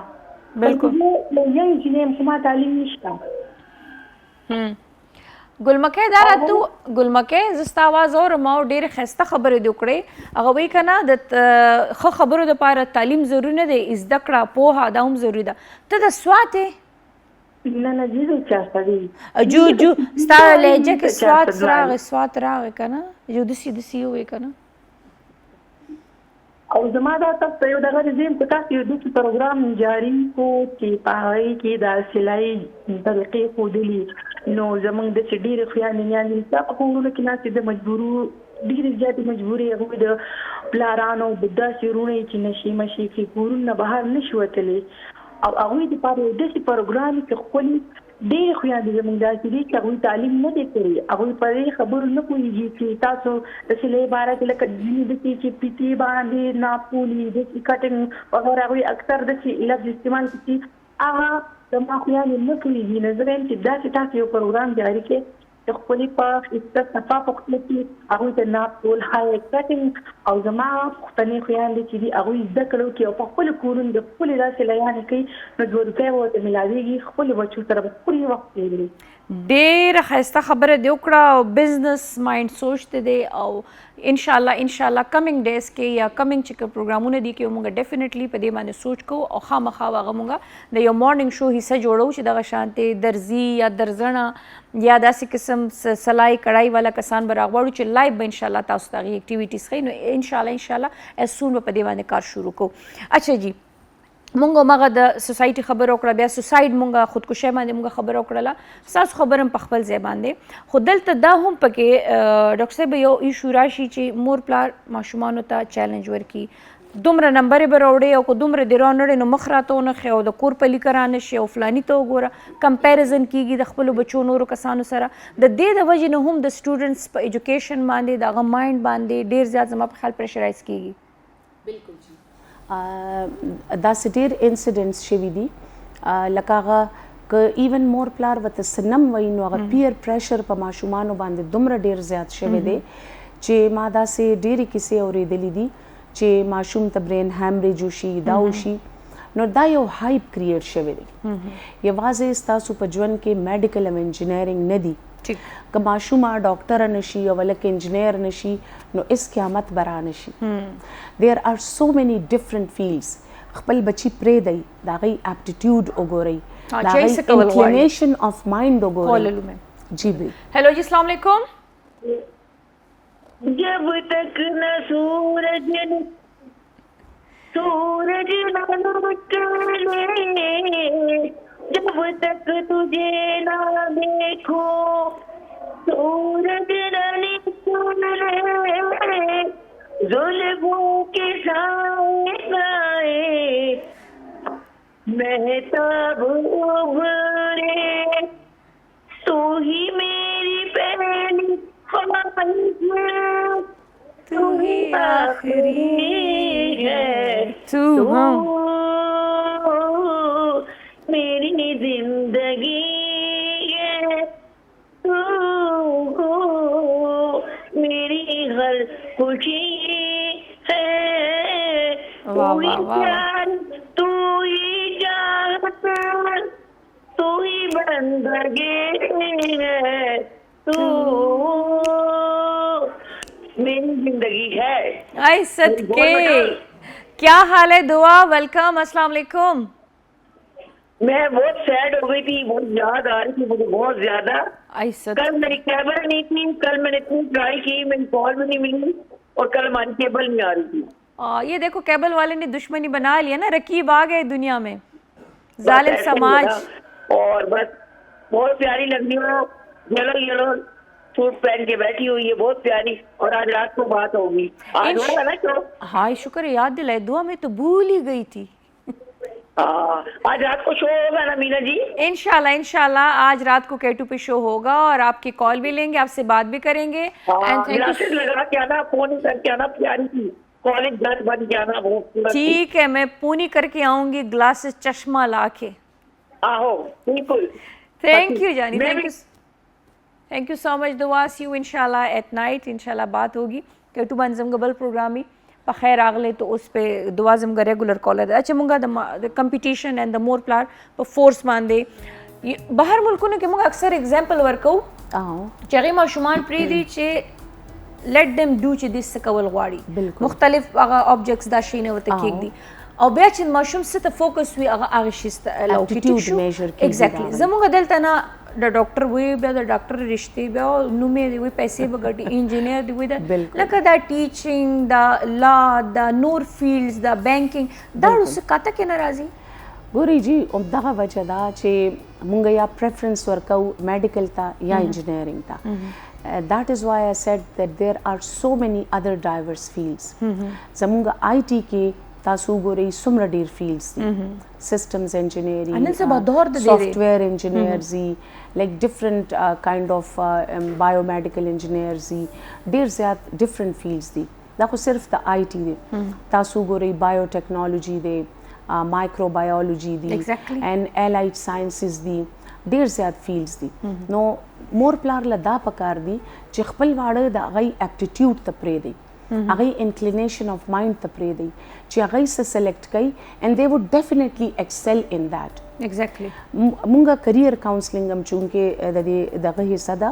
Speaker 1: بالکل
Speaker 5: نو یو چې ما تعلیم نشته
Speaker 1: ګلمکه دا راتو ګلمکه زستا आवाज اور ما ډېر خسته خبره دی وکړي هغه وی کنه د خو خبرو د پاره تعلیم ضروري نه دی از دکړه په دا هم ضروري ده ته د سواته
Speaker 5: نه جیزو چاسته دی
Speaker 1: جو ستا لهجه کې سوات راغ کنه جو دسی وی کنه
Speaker 5: او زما دا تاسو یو دغه زم کو تاسو یو د پروګرام جاری کو چې پای کې د سلای طریقې خو دلی نو زمونږ د ډېر خیانیان تاسو کومو کې ناسې د مجبورو ډېر زیات مجبوري هغه د پلارانو د داسې رونه چې نشي مشي کې کورونه بهر نشوتلې او هغه د پاره د پروګرام کې خپل ډېر خیانیان زمونږ د هغه تعلیم نه دی کړی هغه په خبرو نه کوي چې تاسو د سلای باره کې لکه د چې پیټي باندې ناپولي د کټینګ وغیرہ هغه اکثر د لفظ استعمال کوي هغه د ماخیان نه کوي نظر چې دا چې تاسو یو پروګرام جاری کړئ د خپل په عزت صفا پختل کې هغه ته نه ټول هاي ایکسپیکټینګ او زما خپلې خیال دي چې هغه زده کړو کې او په خپل کورن د خپل راسه لیان کوي نو د ورته وته ملاويږي خپل بچو سره خپل وخت دی
Speaker 1: ډېر ښایسته خبره دې وکړه او بزنس مایند سوچته دی او ان شاء الله کمنګ ډیز کې یا کمنګ چې پروګرامونه دي کې موږ ډیفینیټلی په دې باندې سوچ کوو او خامخا هغه موږ د یو مارنینګ شو حصہ جوړو چې دغه شانتي درزي یا درزنه یا داسې قسم سلای کړای والا کسان به راغواړو چې لایو به ان شاء الله تاسو ته اکټیویټیز ښیي نو ان شاء الله as soon به په دې باندې کار شروع کوو. اچھا جی مونږ مغه د سوسایټي خبر وکړه بیا سوسایډ مونږه خودکشي باندې مونږه خبر وکړه تاسو خبرم په خپل ځای باندې خو دلته دا هم پکې ډاکټر صاحب یو ایشو راشي چې مور پلار ماشومانو ته چیلنج ورکي دومره نمبر به راوړي او کو دومره دی راوړي نو مخ راته نه خو د کور په لیکرانه شي او فلانی ته وګوره کمپیریزن کیږي د خپل بچو نورو کسانو سره د دې د وجې نه هم د سټوډنټس په ایجوکیشن باندې دغه مایند باندې ډیر زیات زما په خیال پریشرایز کیږي.
Speaker 3: بالکل جی داسې ډېر انسیډنټس شوي دي لکه هغه که ایون مور پلار ورته څه نم وایي نو هغه پیر پریشر په ماشومانو باندې دومره ډېر زیات شوی دی چې ما داسې ډېرې کیسې اورېدلې دي چې ماشوم ته برین هیمریج وشي دا وشي نو دا یو هایپ کریټ شوی دی یوازې ستاسو په ژوند کې میډیکل او انجینیرینګ نه دی که ماشومه ډاکټر نشي او ولکه انجینیر نشي نو اس قیامت برا نشي. there are so many different fields خپل بچی پرې دی دا غي اپټیټیوډ وګورئ دا غي انکلینیشن اف مایند وګورئ. جی بھائی
Speaker 1: हेलो जी अस्सलाम वालेकुम.
Speaker 5: जब तक न सूरज निकले जब तक तुझे ना देखो सूरज न निकले जुल्फों के साए महताब उभरे तू ही मेरी पहली ख्वाहिश तू ही आखिरी है
Speaker 1: तू
Speaker 5: मेरी जिंदगी है तू मेरी हर खुशी है तू ही चाहत तू ही बंदगी है तू मेरी जिंदगी है.
Speaker 1: आई सदके क्या हाल है दुआ वेलकम अस्सलाम वालेकुम.
Speaker 5: मैं बहुत सैड हो गई थी बहुत याद आ रही थी मुझे बहुत ज्यादा. कल मेरी केबल नहीं थी कल मैंने इतनी ट्राई की मेरी कॉल भी नहीं मिली और कल हमारी केबल नहीं आ रही थी.
Speaker 1: ये देखो केबल वाले ने दुश्मनी बना लिया ना रकीब आ गए दुनिया में जालिम समाज.
Speaker 5: और बस बहुत प्यारी लग रही हो येलो येलो सूट पहन के बैठी हुई है बहुत प्यारी और आज रात को बात होगी आज होगा ना तो.
Speaker 1: हाँ शुक्र याद दिलाए दुआ में तो भूल ही गई थी.
Speaker 5: आज रात को शो होगा ना मीना जी.
Speaker 1: इंशाल्लाह आज रात को K2 पे शो होगा और आपकी कॉल भी लेंगे आपसे बात भी करेंगे.
Speaker 5: लगा के आना फोन करके आना प्यारी थी कॉलेज ग्लास बन के आना बहुत.
Speaker 1: ठीक है मैं पूनी करके आऊंगी ग्लासेस चश्मा ला के.
Speaker 5: आहो बिल्कुल.
Speaker 1: थैंक यू जानी थैंक यू सो मच दुआ सी यू इंशाल्लाह एट नाइट इंशाल्लाह बात होगी K2 बांध जम गबल प्रोग्राम ही په خیر اغله ته اوس په دوا زمګ ریګولر کال ده چې مونږه د کمپټیشن اند د مور پلار په فورس باندې بهر ملکونو کې مونږ اکثر اگزامپل ورکو چې هغه ماشومان پری دي چې لیټ دیم ډو چې دیس کول غواړي مختلف هغه آبجیکټس دا شي نه وته کېږي او بیا چې ماشوم ست فوکس وي هغه شي
Speaker 3: اپټیټیوډ میجر کیږي.
Speaker 1: ایگزیکټلی زموږ دلته نه د ډاکټر وی بیا د ډاکټر رشتې بیا نومې دی وی پیسې بغټي انجینیر دی وی دا لکه دا ټیچینګ دا لا دا نور فیلډز دا بانکینګ دا څه کاته کې ناراضي
Speaker 3: ګوري جی دغه وجه دا چې مونږ یا پریفرنس ورکو میډیکل ته یا انجینیرینګ ته. that is why I said that there are so many other diverse fields. زمونږ IT کې تاسو ګورئ څومره ډیر فیلډز دي سیسټمز انجینیرینګ سافټویر انجینیرز لایک ډیفرنٹ کایند اف بایومیډیکل انجینیرز ډیر زیات ډیفرنٹ فیلډز دي دا خو صرف د آی ټي دی تاسو ګورئ بایو ټیکنالوجي دی مایکرو بایولوژي دی اینڈ الایډ ساینسز دی ډیر زیات فیلډز دي نو مور پلار له دا پکار دي چې خپل واړه د هغوی اپټیټیوډ ته پرېږدي، هغوی انکلینیشن آف مایند ته پرېږدي چې هغوی څه سلیکټ کوي and they would definitely excel in that.
Speaker 1: ایگزیکټلی
Speaker 3: مونږه کریئر کاونسلینګ هم چونکې د دې دغه حصه ده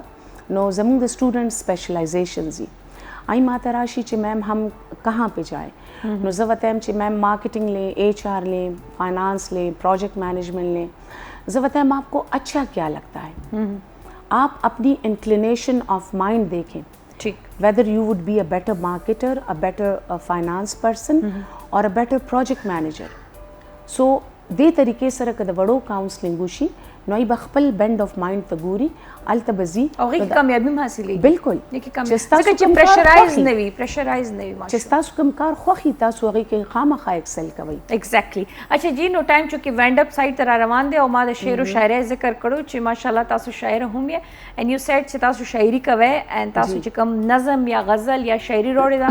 Speaker 3: نو زمونږ د اسټوډنټ اسپیشلائزیشنز دي आई माता राशि च मैम हम कहाँ पे जाए नो ज़वतम च मैम मार्केटिंग लें, HR लें, फाइनेंस लें, प्रोजेक्ट मैनेजमेंट लें, ज़वतम आपको अच्छा क्या लगता है, आप अपनी इंक्लिनेशन ऑफ माइंड देखें,
Speaker 1: ठीक,
Speaker 3: whether you would be a better marketer, a better finance person or a better project manager. So दे तरीके सर कद वड़ो काउंसलिंग वशी नोई बखपल बेंड ऑफ माइंड तगूरी अल तबजी
Speaker 1: और एक कामयाबी हासिल
Speaker 3: बिल्कुल
Speaker 1: देखिए कामयाबी प्रेशराइज नहीं माशा
Speaker 3: चस्ता सुकम कार खोखी तासु अगी के खामखा एक्सेल कवई
Speaker 1: एग्जैक्टली. अच्छा जी नो टाइम चूंकि वेंड अप साइड तरह रवान दे और मां शेर व शायरी जिक्र करो च माशाल्लाह तासु शायर हम ये एंड यू सेड च तासु शायरी कवे एंड तासु च कम नज़म या गज़ल या शायरी रोड़े दा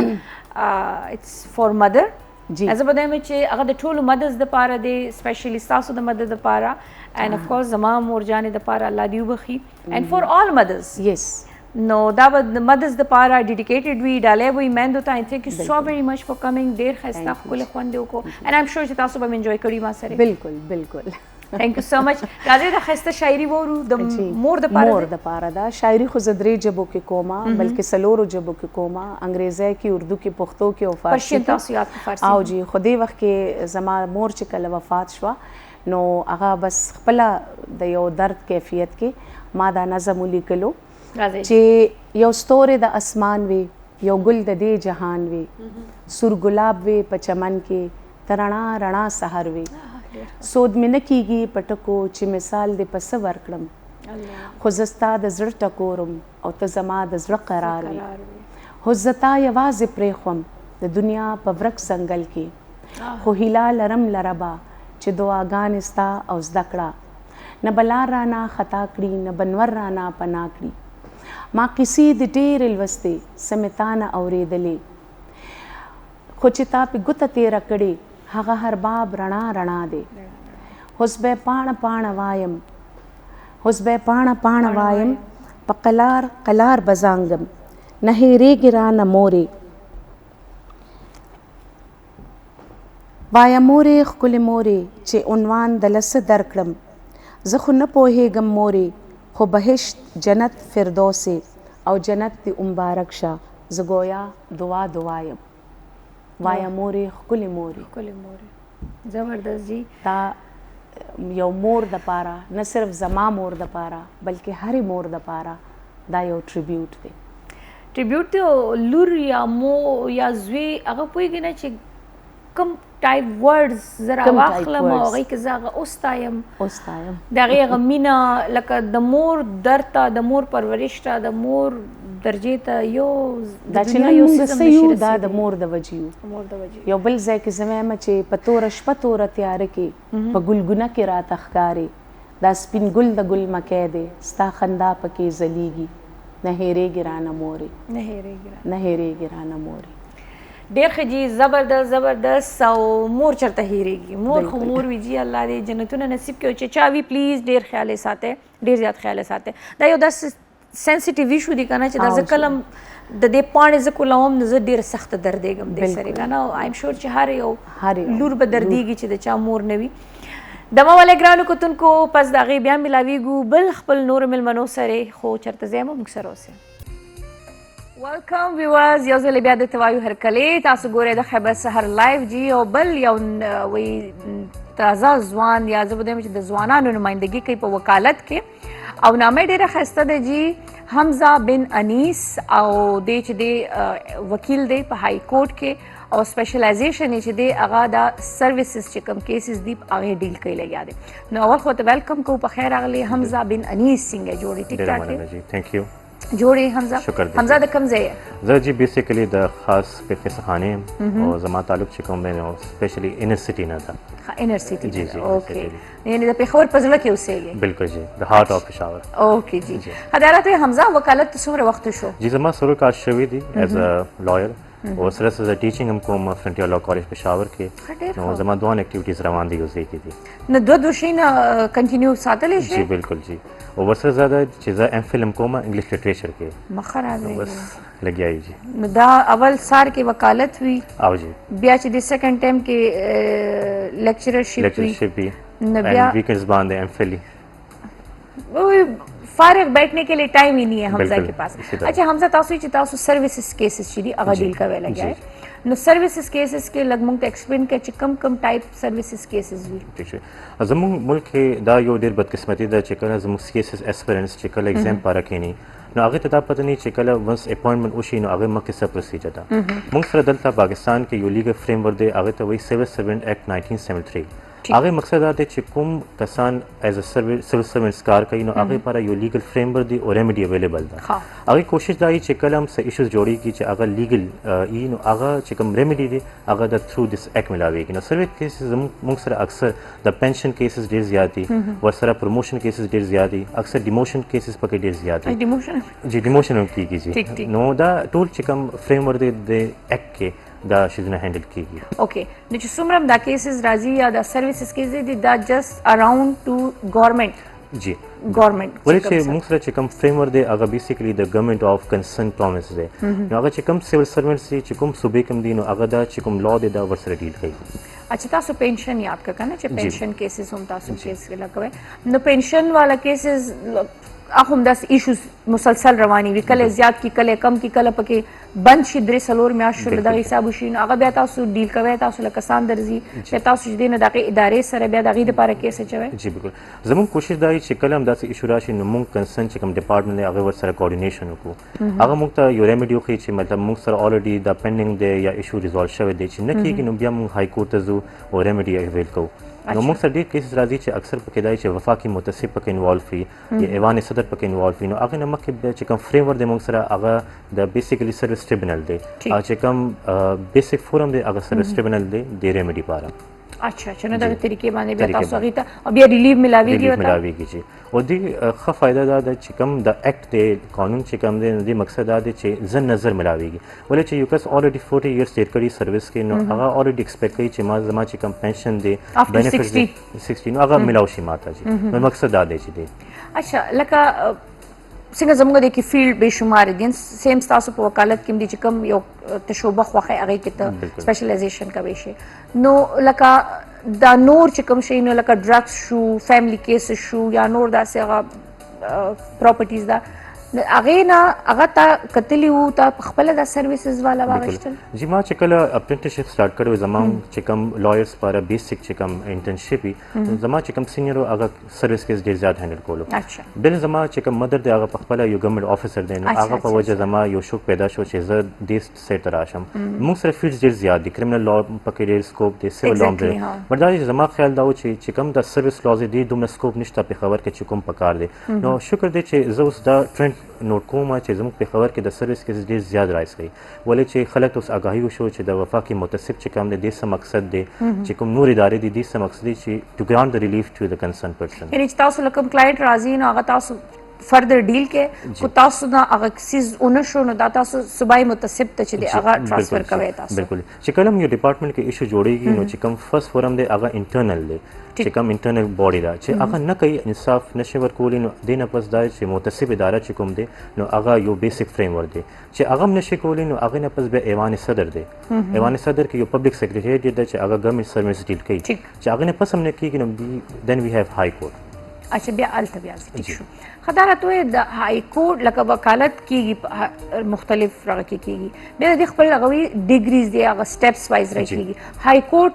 Speaker 1: इट्स फॉर मदर
Speaker 3: जी
Speaker 1: एज बदे में चे अगर द टोल मदर्स द पारा दे स्पेशली तासु द मदर द पारा एंड ऑफ कोर्स जमाम और जाने द पारा अल्लाह दी बखी and for all mothers
Speaker 3: yes
Speaker 1: no द मदर्स द पारा डेडिकेटेड वी डाले वो मेन होता है. Thank you so very much for coming there खस्ता कुल खवंदो को एंड आई एम श्योर तासु बम एंजॉय करी मा सरे
Speaker 3: बिल्कुल बिल्कुल
Speaker 1: थैंक यू सो मच. राजे द खस्ता शायरी वो द मोर द
Speaker 3: पारा दा शायरी खुजदरे जबो के कोमा बल्कि सलोरो जबो के कोमा अंग्रेज़ी की उर्दू की पुख्तो की और
Speaker 1: फारसी तासियात फारसी
Speaker 3: आओ जी खुदे वक्त के जमा मोर च कल वफात शवा नो आगा बस खपला द यो दर्द कैफियत के मादा नज़म लिखलो चे यो स्तोरे द आसमान वे यो गुल द दे जहान वे सुर गुलाब वे पचमन के तरणा रणा सहर वे सोद में न कीगी पटको चे मिसाल दे पस वर्कड़म खुजस्ता द ज़र टकोरम और तजमा द ज़र करार वे हुज्जता यवाज़ प्रेखम द दुनिया पवरक संगल के खो हिला लरम लरबा चे दुआगान इस्ता और ज़दकड़ा न बला राना खताकड़ी न बनवर राना पनाकड़ी माँ किसी दिटेर इलवस्ते समिताना औरे दले खुचिता पे गुत तेरा कड़े हगा हर बाब रणा रणा दे हुस्बे पाण पाण वायम पकलार कलार बजांगम नहेरे गिरा न मोरे वाया मोरे खुल मोरे चे उन्वान दलस दरकड़म ज़खु न पोहे गम मोरे खो बहिश्त जन्नत फिरदौसे और जन्नत ती मुबारक शा ज़गोया दुआ दुआयम वाया मोरे खुल मोरे
Speaker 1: जबरदस्त जी.
Speaker 3: ता यो मोर द पारा न सिर्फ जमा मोर द पारा बल्कि हर मोर द पारा दा यो ट्रिब्यूट दे
Speaker 1: ट्रिब्यूट तो लुर या मो या ज़्वे अगर कोई गिना चे कम टाइप वर्ड्स जरा वाखलम और गई कज़ागा उस्तायम दागे गमीना लका द मोर दरता द मोर परवरिशता द मोर दर्जेता यो
Speaker 3: दाचिना यो सयू दा द मोर द वजियो यो बल ज़ै के ज़मे मचे पतोरश पतोर त्यार के पगुलगुना के रात अखकारे दा स्पिन गुल द गुल मकैदे स्ता खंदा पके जलीगी नहेरे गिराना मोरे
Speaker 1: डेर खजी ज़बरदस्त और मोर चलता हीरेगी मोर खो मोर विजी अल्लाह दे जन्नतुन नसीब के ओचे चावी प्लीज डेर ख्याल साथे डेर ज़्यादा ख्याल साथे दा यो दस सेंसिटिव इशू दिखाना चाहिए दा कलम द दे पाने ज कुलाम नजर डेर सख्त दर्द देगम दे सरेगा ना आई एम श्योर चारे यो लूर बदर्दीगी च द चा मोर नवी दमा वाले ग्रानो को तुनको पस दागे बयान मिलावीगू बल खपल नूर मिल मनो सरे खो चरत ज़ैम मुक्सरो से वेलकम व्यूअर्स यो ज़ले बया द तवायु हर कले तासु गोरे द खैबर सहर लाइव जी और बल या वही ताज़ा जवान या ज़बदे में द जवानानो नुमाइंदगी कई पर वकालत के और नामे डेरा खस्ता दे जी हमजा बिन अनीस और दे च दे वकील दे पर हाई कोर्ट के और स्पेशलाइजेशन च दे आगा दा सर्विसेज च कम केसेस दी आगे डील कई ले याद नो अवल खो वेलकम को पर खैर अगले हमजा बिन अनीस सिंह जोड़ी टिक टाक
Speaker 6: जी थैंक यू
Speaker 1: जोड़ी हमजा द कम जे
Speaker 6: ज़रा जी बेसिकली द खास पे किसखाने और जमा ताल्लुक चिकम में स्पेशली इनर सिटी ना था
Speaker 1: इनर सिटी
Speaker 6: जी
Speaker 1: ओके यानी द पेशवर पजला के उसे ये
Speaker 6: बिल्कुल जी द हार्ट ऑफ पेशावर
Speaker 1: ओके जी हदारत हमजा वकालत सुमर वक्त शो
Speaker 6: जी जमा सुर का शवी दी एज अ लॉयर और सर से टीचिंग हम कोम फ्रंटियर लॉ कॉलेज पेशावर के नो जमा दोन एक्टिविटीज रवान दी उसे की थी
Speaker 1: न दो दुशीन कंटिन्यू सातले
Speaker 6: जी बिल्कुल जी और वर्ष ज्यादा चीज़ा एमफिल हम कोम इंग्लिश लिटरेचर के
Speaker 1: मखर आ गई
Speaker 6: बस लग गया जी
Speaker 1: न दा अवल सार की वकालत हुई
Speaker 6: आओ जी
Speaker 1: बिया च द सेकंड टाइम के लेक्चरशिप
Speaker 6: भी
Speaker 1: न बिया
Speaker 6: वीकेंड्स बांध एमफिल
Speaker 1: फारिग बैठने के लिए टाइम ही नहीं है हमजा
Speaker 6: बिल्कुल,
Speaker 1: के पास
Speaker 6: इसी तरह।
Speaker 1: अच्छा हमजा तासु सर्विसेज केसेस चिड़ी अगा डील का वेला गया है न सर्विसेज केसेस के लगमंग एक्सप्लेन के कम टाइप सर्विसेज केसेस भी
Speaker 6: ठीक है जम्मू मुल्क के दा यो देर बदकिस्मती दा चिकल जम्मू केसेस एस्पिरेंट्स चिकल एग्जाम पारा केनी नो आगे तदा पता नहीं चिकल वंस अपॉइंटमेंट उशी नो आगे मक्के सब प्रोसीजर था मुंग सर दलता पाकिस्तान के यो लीगल फ्रेमवर्क दे आगे तो वही सिविल सर्वेंट एक्ट 1973 आगे मकसद आते चिकुम कसान एज अ सिविल सर्वेंट्स कार कई नो आगे पारा यो लीगल फ्रेमवर्क दी और रेमेडी अवेलेबल था आगे कोशिश दाई चिकल हम से इश्यूज जोड़ी की चे आगे लीगल ई नो आगे चिकम रेमेडी दे आगे द थ्रू दिस एक्ट मिलावेगी नो सर्वे केसेस मुंग सर अक्सर द पेंशन केसेस डेर ज्यादा व सर प्रमोशन केसेस डेर ज्यादा अक्सर डिमोशन केसेस पके डेर ज्यादा
Speaker 1: डिमोशन
Speaker 6: जी डिमोशन की कीजिए नो द टोल चिकम फ्रेमवर्क दे एक्ट के दा शिजना हैंडल कीगी
Speaker 1: ओके निच सुमरम दा केसेस राजी या दा सर्विसेज केसेस दी दा जस्ट अराउंड टू गवर्नमेंट
Speaker 6: जी
Speaker 1: गवर्नमेंट
Speaker 6: वले चे मुंगसरा चिकम फ्रेमवर्क दे अगर basically the government of concern province they know अगर चिकम सिविल सर्वेंट्स दी चिकम सुबे कम दी नो अगर दा चिकम लॉ दे दा वर्सरा डील कई
Speaker 1: अच्छा तासु पेंशन याद का ना चे पेंशन केसेस हम तासु केस के लगवे नो पेंशन वाला केसेस हम दस इश्यूज मुसलसल रवानी भी कले ज्यादा की कले कम की कले पके बंद शिद्रे सलोर में आशुल दगी साबुशीन अगर बेता सु डील कवे तासु लकसान दर्जी बेता सु दिन दगी इदारे सर बे दगी दे पारे केस चवे
Speaker 6: जी बिल्कुल जमुन कोशिश दाई चिकल हम दस इशू राशि नमुन कंसर्न चिकम डिपार्टमेंट ने अगर वर्सरा कोऑर्डिनेशन को अगर मुक्ता यो रेमेडी खी छि मतलब मुक सर ऑलरेडी द पेंडिंग दे या इशू रिजॉल्व शवे दे छि न की नो बिया मुन हाई कोर्ट तजु और रेमेडी अवेल को नो मुक सर डी केस राजी छि अक्सर पकेदाई छि वफाकी मुतसिब पके इन्वॉल्व फी या एवान सदर पके इन्वॉल्व फी नो अगर नमक के चिकम फ्रेमवर्क दे मुक सर अगर द बेसिकली सर्विस ट्रिब्यूनल दे आ चिकम बेसिक फोरम दे अगर सर्विस ट्रिब्यूनल दे रेमेडी पारा
Speaker 1: अच्छा अच्छा ना तरीके माने बेता सगीता अब ये रिलीव मिलावेगी
Speaker 6: जी और दी ख फायदा दा चिकम द एक्ट दे कानून चिकम दे दी मकसद दा चे जन नजर मिलावेगी बोले चे यूकस ऑलरेडी 40 इयर्स देर करी सर्विस के नो अगा ऑलरेडी एक्सपेक्ट कई चे मा जमा चिकम पेंशन दे बेनिफिट 60 नो अगा मिलावशी माता जी मैं मकसद दा दे ची दे
Speaker 1: अच्छा लका सिंगा जमुगा देखी फील्ड बेशुमार दिन सेम स्टास पे वकालत किम दी चिकम यो तशोबा ख्वाखे अगे किता स्पेशलाइजेशन का बेशे नो लका दा नोर चिकम शे नो लका ड्रग्स शू फैमिली केस शू या नोर दा से प्रॉपर्टीज दा अगे ना अगा ता कतली हु ता खपल दा सर्विसेज वाला वागस्टल
Speaker 6: जी मा चिकल अप्रेंटिसशिप स्टार्ट करो जमा चिकम लॉयर्स पर बेसिक चिकम इंटर्नशिप ही जमा चिकम सीनियर अगा सर्विस केस दे ज्यादा हैंडल कोलो अच्छा बिल जमा चिकम मदर दे अगा खपल यो गवर्नमेंट ऑफिसर दे अगा पर वजह जमा यो शुक पैदा शो चेज देश से तराशम मु सिर्फ फील्ड्स दे ज्यादा क्रिमिनल लॉ पकड़े स्कोप दे सिविल लॉ दे बड़ा जमा ख्याल दाओ चिकम द सर्विस लॉ दे दुम स्कोप निष्ठा पे खबर के चिकम पकार दे नो शुक्र दे चे जोस द ट्रेंड नोट कोमा चे जमुक पे खबर के द सर्विस के दे ज्यादा राइस गई बोले चे खलक उस आगाही शो चे द वफा की मुतसिब चिकम दे देश मकसद दे चिकम नूर इदारे दी देश मकसद चे to grant the relief to the concern person
Speaker 1: यानी तासु लकम क्लाइंट राजी न अगा तासु फर्दर डील के को तासु ना अगर सिज ओनरशो न दाता सुबाई मुतसिब त चे अगा ट्रांसफर कवे तासु
Speaker 6: बिल्कुल चिकलम यो डिपार्टमेंट के इशू जोड़ेगी नो चिकम फर्स्ट फोरम दे अगा इंटरनल दे चिकम इंटरनल बॉडी दा चे अगा न कई इंसाफ नशेवर कोली नो देना पस दा चे मुतसिब इदारा चिकम दे नो अगा यो बेसिक फ्रेमवर्क दे चे अगम नशे कोली नो अगा न पस बे एवान सदर दे एवान सदर के यो पब्लिक सेक्रेटरी दे चे अगा गवर्नमेंट सर्विस डील कई चे अगा न पस हमने की नो then we have high court
Speaker 1: अच्छा बिया अल्तबियाज ठीक शो खदारा तो द हाई कोर्ट लका वकालत की मुख्तलिफ रग की बे द खपल लगवी डिग्रीज दे अगर स्टेप्स वाइज रखीगी हाई कोर्ट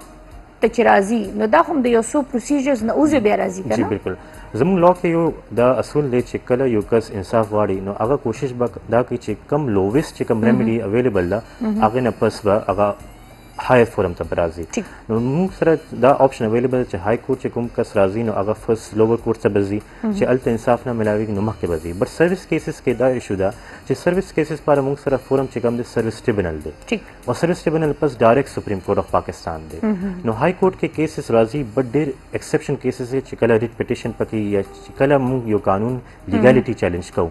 Speaker 1: तचराजी न दा हम द योसो प्रोसीजर्स न उजे बे राजी करना
Speaker 6: जी बिल्कुल जमुन लॉ के यो द असूल दे चिकल यो कस इंसाफ वाड़ी नो अगर कोशिश बक दा की चिकम लोवेस्ट चिकम रेमेडी अवेलेबल दा आगे न पस बा अगर هایر فورم ته راځي نو موږ سره دا آپشن اویلیبل چې های کورټ چې کوم کس راځي نو هغه فرست لوور کورټ ته به ځي چې هلته انصاف نه ملاویږي نو مخکې به ځي بټ سروس کیسز کې دا ایشو ده چې سروس کیسز لپاره موږ سره فورم چې کوم دی سروس ټریبونل دی او سروس ټریبونل پس ډایرکټ سپریم کورټ اف پاکستان دی نو های کورټ کې کیسز راځي بټ ډېر ایکسپشن کیسز دي چې کله ریټ پټیشن پکې یا چې کله موږ یو قانون لیګالیټي چیلنج کوو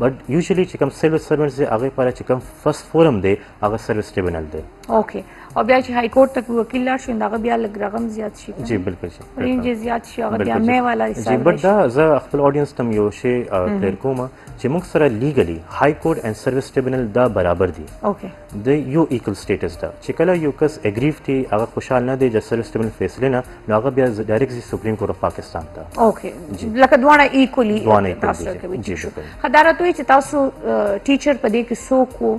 Speaker 6: بټ یوزلی چې کوم سیویل سروینټس دی هغې لپاره چې کوم فرست فورم دی هغه سروس ټریبونل دی
Speaker 1: اوکې او بیا چې های کورټ تک وکیل لاړ شي نو هغه بیا لږ رقم زیات شي
Speaker 6: جی بالکل شي
Speaker 1: رینج زیات شي هغه بیا مې والا
Speaker 6: جی
Speaker 1: حساب
Speaker 6: بټ دا زه خپل اډینس ته یو شی کلیر کوم چې موږ سره لیګلی های کورټ اینڈ سروس ټریبونل دا برابر دي
Speaker 1: اوکې
Speaker 6: د یو ایکول سټیټس دا چې کله یو کس اګریو دی هغه خوشحال نه دی چې سروس ټریبونل فیصله نه نو هغه بیا ډایرکټ سپریم کورټ اف پاکستان ته
Speaker 1: اوکې لکه دواړه ایکولی تاسو کوي
Speaker 6: جی
Speaker 1: خدارت وي چې تاسو ټیچر په دې کې څوک وو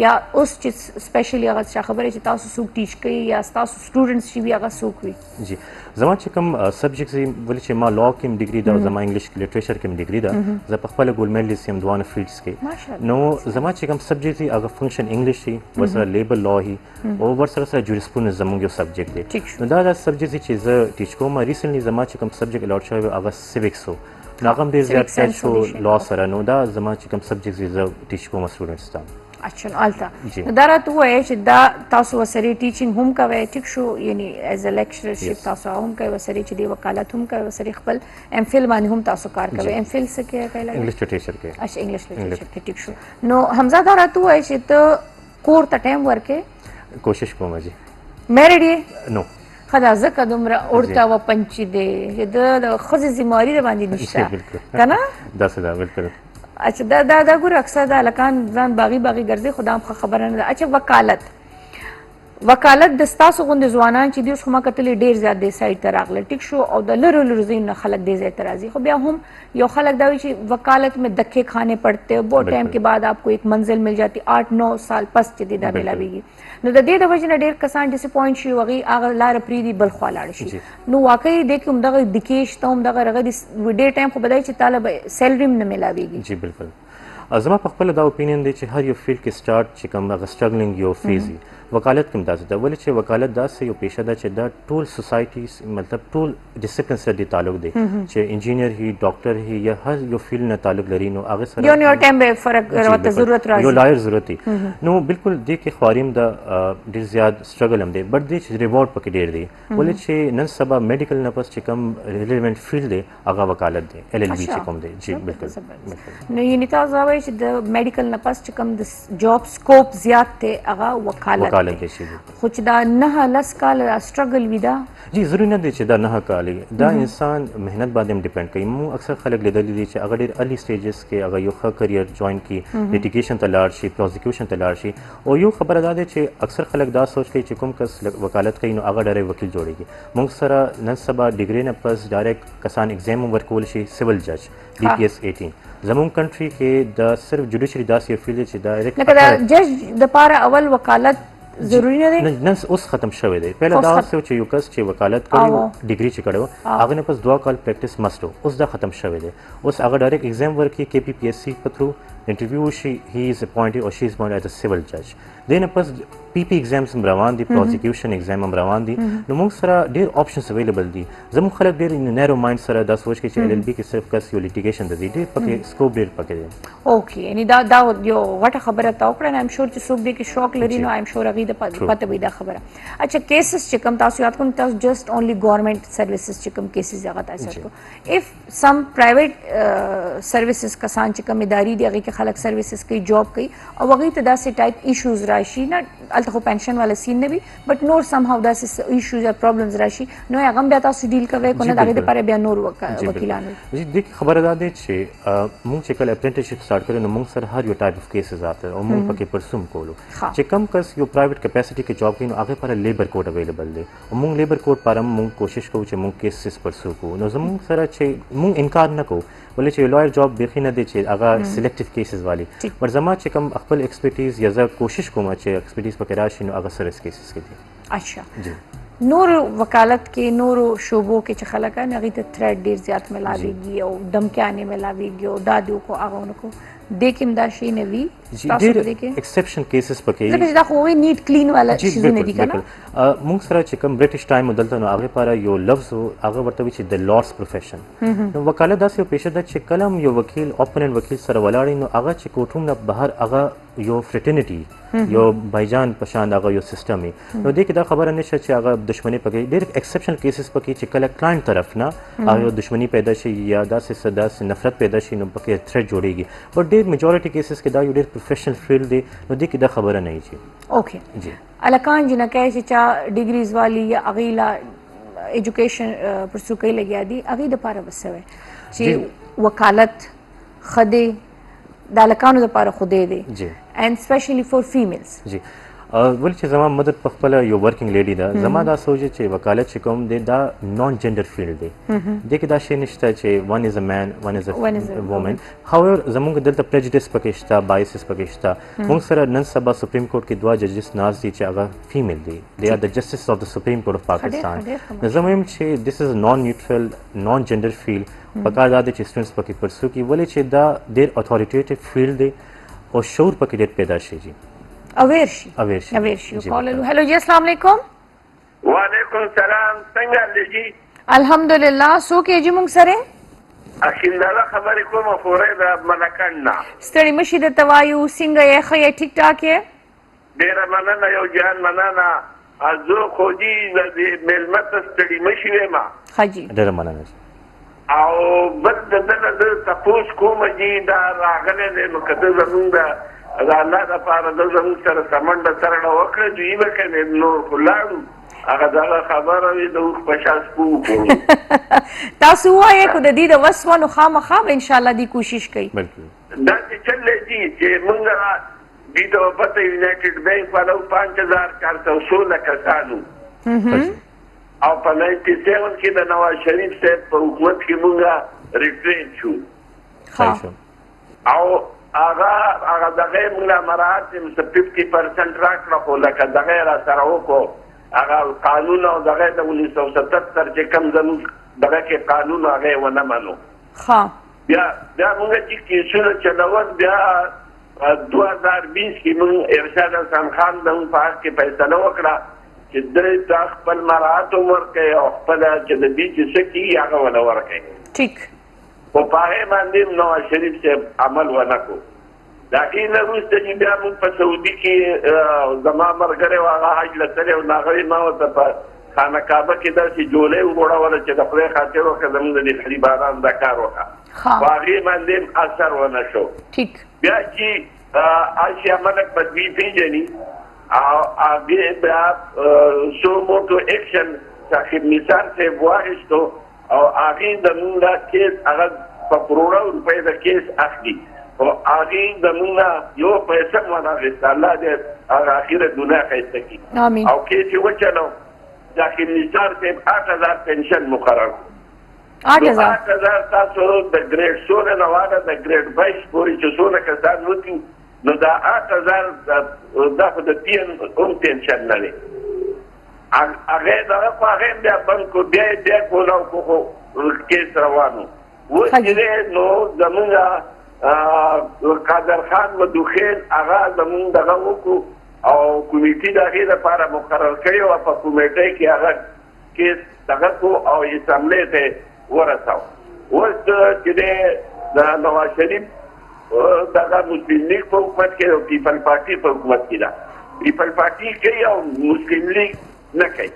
Speaker 1: یا اوس چې سپیشلی هغه څه خبره چې تاسو څوک ټیچ کوي یا تاسو سټوډنټس چې وي هغه څوک وي
Speaker 6: جی زما چې کوم سبجیکټس ولې چې ما لا کې ډیګري دا زما انګلیش لټریچر کې ډیګري دا زه په خپل ګول میډلیست یم دوه فیلډز کې نو زما چې کوم سبجیکټ دی هغه فنکشن انګلیش دی ورسره لیبر لا هی او ورسره جوریسپرودنس زموږ یو سبجیکټ دی نو دا سبجیکټ چې زه ټیچ کوم ریسنټلی زما چې کوم سبجیکټ الاټ شوی هغه سیویکس وو نو هغه ډېر زیات ټچ شو لا سره نو دا زما چې کوم سبجیکټ دی زه ټیچ کوم سټوډنټس ته
Speaker 1: اچھا آلتا نو دا راته ووایه چې دا تاسو ورسره ټیچینګ هم کوئ ټیک شو یعنی ایز ا لیکچررشپ تاسو هم کوئ ورسره چې د وکالت هم کوئ ورسره خپل ایم فل باندې هم تاسو کار کوئ ایم فل څه کې کوئ
Speaker 6: انګلیش لټریچر کې
Speaker 1: اچھا انګلیش لټریچر کې ټیک شو نو حمزه دا راته ووایه چې ته کور ته ټایم ورکې
Speaker 6: کوشش کوم جی
Speaker 1: میریډ یې
Speaker 6: نو
Speaker 1: خدا زکه دومره اورتا و پنچ دی چې د خزې ذمہواری د باندې نشته کنه
Speaker 6: دا څه دا بالکل
Speaker 1: اچھا دا ګور اکثر د الکان ځان باغی ګرځي خدام خبره نه اچھا وکالت د ستاسو غوندې ځوانان چې دوی خو ما کتلې ډېر زیات دی سایډ ته راغله ټیک شو او د لرو ځایونو خلک دې ځای ته راځي خو بیا هم یو خلک دا وایي چې وکالت میں دھکے کھانے پڑتے بہت ٹائم کے بعد آپ کو ایک منزل مل جاتی 8-9 سال پس چې دا ملاویږي نو د دې د وجې نه ډېر کسان ډسپوینټ شي هغې هغه لاره پرېږدي بل خوا لاړ شي نو واقعي دی کې همدغه دکې شته همدغه رغه ډېر ټایم خو بدای چې تاله به سیلري هم نه ملاویږي
Speaker 6: جی بالکل زما په خپله دا اوپینین دی چې هر یو فیلډ کې سټارټ چې کوم هغه سټرګلینګ یو فیز وي وکالت کوم داسې ده ولې چې وکالت داسې یو پیشه ده چې دا ټول سوسایټیز مطلب ټول ډسپلین سره د تعلق دی چې انجینیر هي ډاکټر هي یا هر یو فیلډ نه تعلق لري نو هغه سره
Speaker 1: یو ټایم به فرق ورته ضرورت راځي
Speaker 6: یو لایر ضرورت دی نو بالکل دې کې خواریم د ډېر زیات سټرګل هم دی بټ دې چې ریوارډ پکې ډېر دی ولې چې نن سبا میډیکل نه پس چې کوم ریلیونټ فیلډ دی هغه وکالت دی LLB چې کوم دی جی بالکل
Speaker 1: نو یعنی تاسو وایي چې د میډیکل نه پس چې کوم د جاب سکوپ زیات دی هغه وکالت
Speaker 6: دی
Speaker 1: خو چې دا 9-10 کال سټرګل وي دا
Speaker 6: جی ضروري نه دی چې دا 9 کال دا انسان مهنت باندې هم ډیپند کوي مو اکثر خلک لیدلی دي چې هغه ډېر ارلی سټیجز کې هغه یو ښه کریئر جوائن کړي لیټیګیشن ته لاړ شي پروزیکیوشن ته لاړ شي او یو خبره دا ده چې اکثر خلک دا سوچ کوي چې کوم کس وکالت کوي نو هغه ډېر وکیل جوړیږي موږ سره نن سبا ډیګري نه پس ډایرکټ کسان ایگزام ورکول شي سیول جج DPS 18 زموږ کنټري کې د صرف جوډیشري داسې یو فیلډ چې ډایرکټ
Speaker 1: لکه د جج د پاره اول وکالت ضروری نه دی
Speaker 6: نن اوس ختم شوی دی پهله دا اوس چې یو کس چې وکالت کوي ډیګري چې کړو هغه نه پس 2 کال پریکټیس مست اوس دا ختم شوی دی اوس هغه ډایرکټ ایگزام ورکړي KPPSC په تھرو انټرویو شي هی از اپوینټډ او شي از اپوینټډ ایز ا سیول جج دین پس PP ایگزامز هم روان دي پروزیکیوشن ایگزام هم روان دي نو موږ سره ډیر آپشنز اویلیبل دي زموږ خلک ډیر نیرو مایند سره دا سوچ کوي چې LLB کې صرف کس یو لیټیګیشن د دې پکې سکوپ ډیر پکې دی
Speaker 1: اوکې یعنی دا یو غټه خبره تا وکړه ایم شور چې څوک دې کې شوق لري نو ایم شور هغه د پته وي دا خبره اچھا کیسز چې کوم تاسو یاد کوم تاسو جسٹ اونلی ګورنمنت سرویسز چې کوم کیسز هغه تاسو کو اف سم پرایویټ سرویسز کسان چې کوم اداري دی هغه کې خلک سرویسز کوي جاب کوي او هغه ته داسې ټایپ ایشوز راشي نه الته خو پنشن والا سین نه وي بٹ نور سم هاو داسې ایشوز یا پرابلمز راشي نو هغه بیا تاسو ډیل کوئ کو نه دغه لپاره بیا نور وکیلان
Speaker 6: جی د خبره ده چې موږ چې کله اپرنټیسشپ سٹارټ کړو نو موږ سره هر یو ټایپ اف کیسز آتے او موږ پکې پرسوم کولو چې کم کس یو پرایویټ کیپاسټي کې جاب کوي نو هغه پر لیبر کوډ اویلیبل دی او موږ لیبر کوډ پر موږ کوشش کوو چې موږ کیسز پرسو کو نو زموږ سره چې موږ انکار نه کوو ولې چې لویر جاب بیخي نه دی چې هغه سلیکټیو کیسز والی ور زما چې کوم خپل ایکسپرټیز یا زه کوشش کوم چې ایکسپرټیز پکې راشي نو هغه سره کیسز کې دي
Speaker 1: اچھا جی نور وکالت کې نور شعبو کې چې خلک نه غي ته تھریټ ډیر زیات ملاويږي او دمکیانه ملاويږي او دادو کو هغه کو د کې دا شي نه وی
Speaker 6: جی
Speaker 1: تاسو
Speaker 6: ډېر
Speaker 1: دې کې
Speaker 6: ایکسپشن کیسز پکې
Speaker 1: ځکه چې دا خو نیټ کلین والا
Speaker 6: جی
Speaker 1: شیزونه دي
Speaker 6: بالکل
Speaker 1: کنه
Speaker 6: موږ سره چې کوم برټش ټایم دلته نو هغه لپاره یو لفظ هغه ورته وی چې د لارډز پروفیشن نو وکالت داسې یو پیشه ده چې کلم یو وکیل اوپننت وکیل سره ولاړی نو هغه چې کوټروم نه بهر هغه یو فرټرنیټي یو بایجان پشان هغه یو سیستم نو دې کې دا خبره نشه چې هغه دښمنی پکې ډېر ایکسپشنل کیسز پکې چې کله کلاینټ طرف نه هغه دښمنی پیدا شي یا داسې صدا نفرت پیدا شي نو پکې تھریټ جوړیږي بٹ ډېر میجورټي کیسز کې دا یو ډېر پروفیشنل فیلډ دی نو دې کې دا خبره نه وي
Speaker 1: اوکې
Speaker 6: جی
Speaker 1: الکان جنکه چې چا ډیګریز والی یا اغیلا ایجوکیشن پرسو کوي لګیا دي اغه د پاره وسوي چې وکالت خده د الکانو د پاره خوده دي
Speaker 6: جی
Speaker 1: and especially for females
Speaker 6: جی ول چې زما مدد په خپل یو ورکینګ لیډي ده زما دا سوچ چې وکالت چې کوم دی دا نان جندر فیلډ دی د کې دا شی نشته چې one is a man one is a woman however زموږ دلته prejudice پکې شته biases پکې شته موږ سره نن سبا سپریم کورټ کې دوا ججز ناز دي چې هغه فیمیل دي they are the justices of the supreme court of Pakistan نو زموږ چې this is a non neutral non gender field پکار دا چې سټوډنټس پکې پرسو کی ولې چې دا ډېر authoritative field دی او شعور پکې ډېر پیدا شي جی
Speaker 1: اویر شي کالو هلو جی السلام علیکم
Speaker 7: وعلیکم السلام څنګه لږی
Speaker 1: الحمدلله سو کې جی مونږ سره
Speaker 7: اخینداله خبرې کوم فورې د ملکاننا
Speaker 1: ستړي مشي د توایو څنګه یې خې ټیک ټاک یې
Speaker 7: ډیر مننه یو جان مننه ازو خو دې د ملمت ستړي مشي ما
Speaker 1: حاجی
Speaker 6: ډیر مننه
Speaker 7: او بل د تاسو کوم دي دا راغله نو کده زمونږ دا الله د پاره د زموږ سره سمند سره وکړه دوی وکړي نو خلاړو هغه دا خبره وي د په شاس کو
Speaker 1: تاسو وایې کو د دې د وسونو خامخا ان شاء الله دی کوشش کوي
Speaker 6: بالکل
Speaker 7: دا چې چلې دي چې موږ دې د پته یونایټډ بانک په 5416 کسانو او په 97 کې د نواز شریف صاحب په حکومت کې موږ ریټرین شو او هغه دغه موږ مراد چې 50% راکړه خو لکه دغه را سره وکړو هغه قانون او دغه د 1977 چې کوم زموږ دغه کې قانون هغه ونه منو بیا موږ چې کیسونه چلول بیا 2020 کې موږ ارشاد حسن خان د په حق کې فیصله وکړه چې د خپل مراد ورکړي او خپل چې د دې چې سکی هغه ولا ورکړي
Speaker 1: ټیک
Speaker 7: په پاره باندې نواز شریف صاحب عمل ونکړو دا کینه روسته چې بیا موږ په سعودي کې زما مرګره واغه حج لته او ناغوي ما ته په خانه کعبه کې د جولې وګړول چې د خپل خاطر وکړم د خریباران د کار وکړه واغې باندې اثر ونه شو
Speaker 1: ټیک
Speaker 7: بیا چې آشیا ملک بدوی پیژني او هغه بیا سو موټو اکشن صاحب نثار سے واغشتو او هغه د موږ کیس هغه په کروڑو روپۍ د کیس اخلي او هغه د موږ یو پیسې ونه غوښتل الله دې هغه اخیره دنیا خیسته کی
Speaker 1: امين
Speaker 7: او کیس یو چلو ځکه نثار سے 8000 پنشن مقرر 8000 تاسو د ګریډ 16 نه واده د ګریډ 22 پورې چې څونه کسان وتی نو دا 8000 د تین پنشن نه لري هغه دا په هغه بیا بانکو بیا کولاو کو کیس روانو و چې نو زمونږ قادر خان مدوخیل هغه زمونږ دغه وکړو او کمیټې د هغې لپاره مقرر کړی او په کمیټې کې هغه کیس دغه کو او اسمبلې ته ورساو اوس چې د نواز شریف دغه مسلم لیگ په حکومت کې او پیپل پارټي په حکومت کې ده پیپل پارټي کوي او مسلم لیگ نه کوي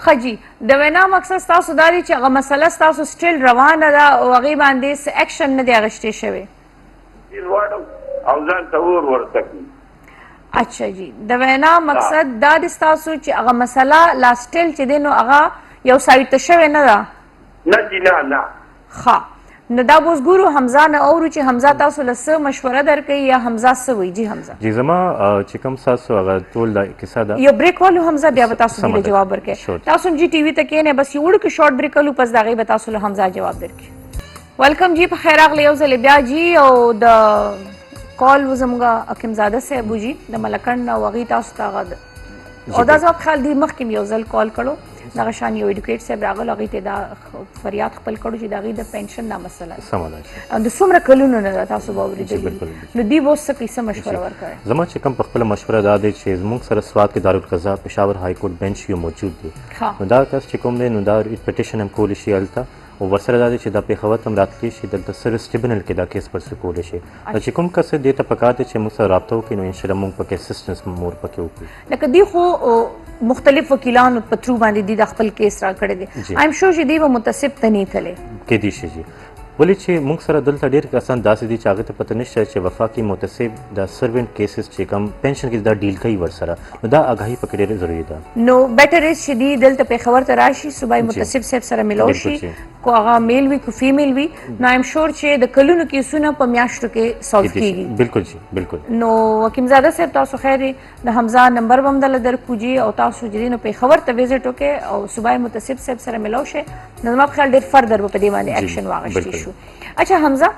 Speaker 1: خجی د وینا مقصد تاسو دا دی چې هغه مسله تاسو سټیل روانه ده او هغه باندې اکشن نه دی اغشتې شوی
Speaker 7: او ځان ته ورته
Speaker 1: اچھا جی د وینا مقصد دا د تاسو چې هغه مسله لا سټیل چې دی نو هغه یو سایت ته شوی نه ده
Speaker 7: نه
Speaker 1: ښه نو دا اوس ګورو حمزه نه اورو چې حمزه تاسو له څه مشوره درکوي یا حمزه څه وایي جی حمزه
Speaker 6: جی زما چې کوم تاسو هغه ټول دا کیسه ده
Speaker 1: یو بریک والو حمزه بیا به تاسو دې جواب ورکړي تاسو جی ټي وي ته کېنه بس یو ورکه شارټ بریک والو پس دا غي به تاسو له حمزه جواب درکړي ویلکم جی په خیر اغلی یو ځل بیا جی او د کال وزمغه حکیم زاده صاحب جی د ملکن او غي تاسو ته او دا زما په خیال دی مخکې مې یو ځل کال کړو دغه شان یو ایډوکیټ صاحب راغلو هغې ته دا فریاد خپل کړو چې د هغې د پنشن دا مسله ده
Speaker 6: سمه ده
Speaker 1: او د څومره کلونو نه ده تاسو به
Speaker 6: بالکل،
Speaker 1: اورېدلي
Speaker 6: بالکل.
Speaker 1: نو دوی به اوس څه کوي څه مشوره ورکوي
Speaker 6: زما چې کوم په خپله مشوره دا دی چې زموږ سره سوات کې دارالقضا پېښور های کورټ بینچ یو موجود دی
Speaker 1: ښه.
Speaker 6: نو دا کس چې کوم دی نو دا پټیشن هم کولی شي هلته او ورسره دا دی چې دا پېښور ته هم راتلی شي دلته سروس ټریبونل کې دا کیس پرسه کولی شي دا چې کوم کس دې ته پکار دی چې موږ سره رابطه وکړي نو انشاءالله موږ پکې اسسټنس مور پکې وکړو
Speaker 1: لکه دی خو مختلف وکیلانو په تھرو باندې دی د خپل کیس را کړی دی
Speaker 6: جی.
Speaker 1: ایم شور چې دی به متصب ته نه تللی
Speaker 6: کېدی شي جی ولې چې موږ سره دلته ډېر کسان داسې دي چې هغې ته پته نشته چې وفاقي متصب د سروینټ کیسز چې کوم پنشن کې دا ډیل کوي ورسره نو دا آګاهي پکې ډېره ضروري ده
Speaker 1: نو بیټر از چې دی دلته پېښور ته راشي صوبایي متصب صاحب سره ملو
Speaker 6: بالکل
Speaker 1: شي
Speaker 6: جی.
Speaker 1: کو هغه میل وي کو فیمیل وي نو ایم شور چې د کلونو کیسونه په میاشتو کې سولو
Speaker 6: کېدی شي.
Speaker 1: کیږي
Speaker 6: بالکل جی بالکل
Speaker 1: نو حکیم زاده صاحب تاسو خیر د حمزه نمبر به هم دله درکو جي او تاسو چې دی نو پېښور ته وزټ وکړئ او صوبایي متصب صاحب سره ملو شئ نو زما په خیال ډېر فردر به په دې باندې ایکشن واخیستی
Speaker 6: بالکل.
Speaker 1: شو اچھا حمزه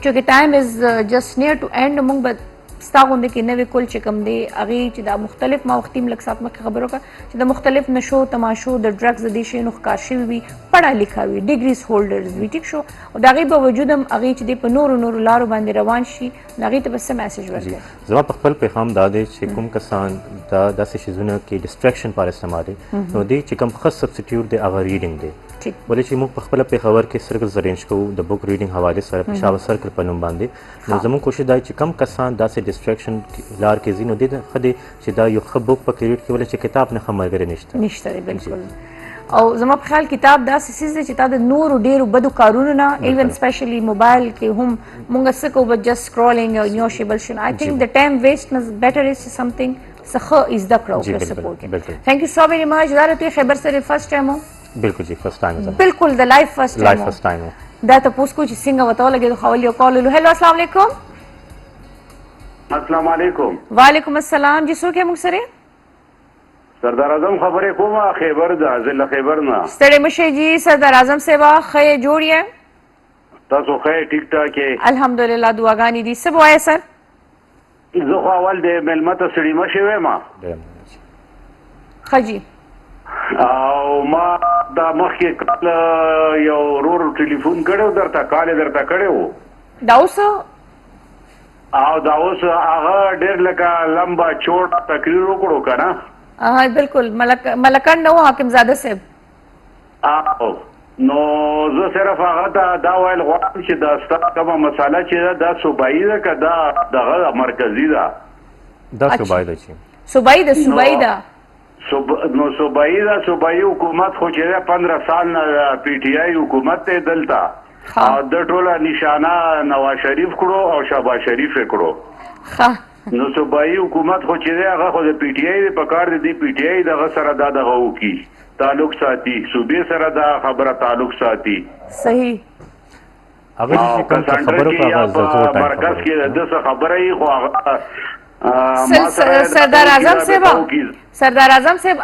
Speaker 1: چونکه ټایم از جسٹ نیئر ټو اینڈ موږ به ستا غوندې کې نوې کل چې کوم دی هغې چې دا مختلف ما وختي لږ ساعت مخکې خبرو کړه چې د مختلف نشو تماشو د ډرګز د دې شیانو ښکار شوي وي پړه لیکه وي ډیګریز هولډرز وي ټیک شو او د هغې باوجود هم هغې چې دی په نورو لارو باندې روان شي نو هغې ته به څه میسج ورکوي
Speaker 6: زما په خپل پیغام دا دی چې کوم کسان دا داسې شیزونه کې ډسټریکشن پر استعمالوي نو دی چې کوم ښه سبسټیټیوټ دی هغه ریډینګ دی
Speaker 1: ټیک
Speaker 6: ولې چې موږ په خپله پېښور کې سرکلز ارینج کوو د بک ریډینګ حوالې سره پېښور سرکل په نوم باندې نو زموږ کوشش دا چې کم کسان داسې ډسټریکشن لار کې ځي نو دې ته ښه دی چې دا یو ښه بک پکې ریډ کړي ولې چې کتاب نه ښه ملګری نشته
Speaker 1: نشته دی بالکل او زما په خیال کتاب داسې څیز دی چې تا د نورو ډېرو بدو کارونو نه ایون سپیشلی موبایل کې هم مونږ څه کوو بس جسټ سکرولینګ او یو شی بل شی آی تھنک د ټایم ویسټ نه بیټر از سمثینګ څه ښه زده کړه
Speaker 6: جی،
Speaker 1: وکړه
Speaker 6: بالکل،
Speaker 1: سپورټ
Speaker 6: بالکل.
Speaker 1: تھینک یو سو ویری مچ دا راته خبر سره فرست ټایم و
Speaker 6: بالکل جی فرست ټایم
Speaker 1: بالکل د لایف فرست
Speaker 6: لایف
Speaker 1: ټایم
Speaker 6: فرست ټایم
Speaker 1: دا ته پوس کو چې څنګه وته لګي خو ولې کال له هلو السلام علیکم
Speaker 7: السلام علیکم
Speaker 1: وعلیکم السلام جی څوک یې موږ سره
Speaker 7: سردار اعظم خبرې کومه خیبر ده ضلع خیبر نه
Speaker 1: ستړي مشه جی سردار اعظم صاحب خې جوړ یې
Speaker 7: تاسو خیر ټیک ټاک یې
Speaker 1: الحمدلله دعاګانې دي سب وای سر
Speaker 7: زه خو اول د ملمت سړی مشه وایم
Speaker 1: خجی
Speaker 7: او ما دا مخکې کال یو ورور ټلیفون کړو درته کړو
Speaker 1: دا اوس
Speaker 7: او دا اوس هغه ډېر لکه لمبا چوټ تقریر وکړو کنه
Speaker 1: بالکل ملکان نو حاکم زاده صاحب
Speaker 7: او نو زه صرف هغه دا ویل غواړم چې دا ستاسو کومه مساله چې دا صوبایي ده که دا دغه مرکزي ده
Speaker 6: دا صوبایي ده چې
Speaker 1: صوبایي ده
Speaker 7: نو صوبایي حکومت خو چې 15 سال نه پی ټی آی حکومت ته دلته او د ټوله نشانه نواز شریف کړو او شهباز شریف کړو نو صوبایي حکومت خو چې هغه خو د پی ټی آی په کار دی پی ټی آی دغه سره دغه وکي تعلق ساتي صوبې سره دا خبره تعلق ساتي
Speaker 1: صحیح
Speaker 6: هغه چې کوم خبرو په
Speaker 7: مرکز کې د خبره یې خو
Speaker 1: سردار اعظم صاحب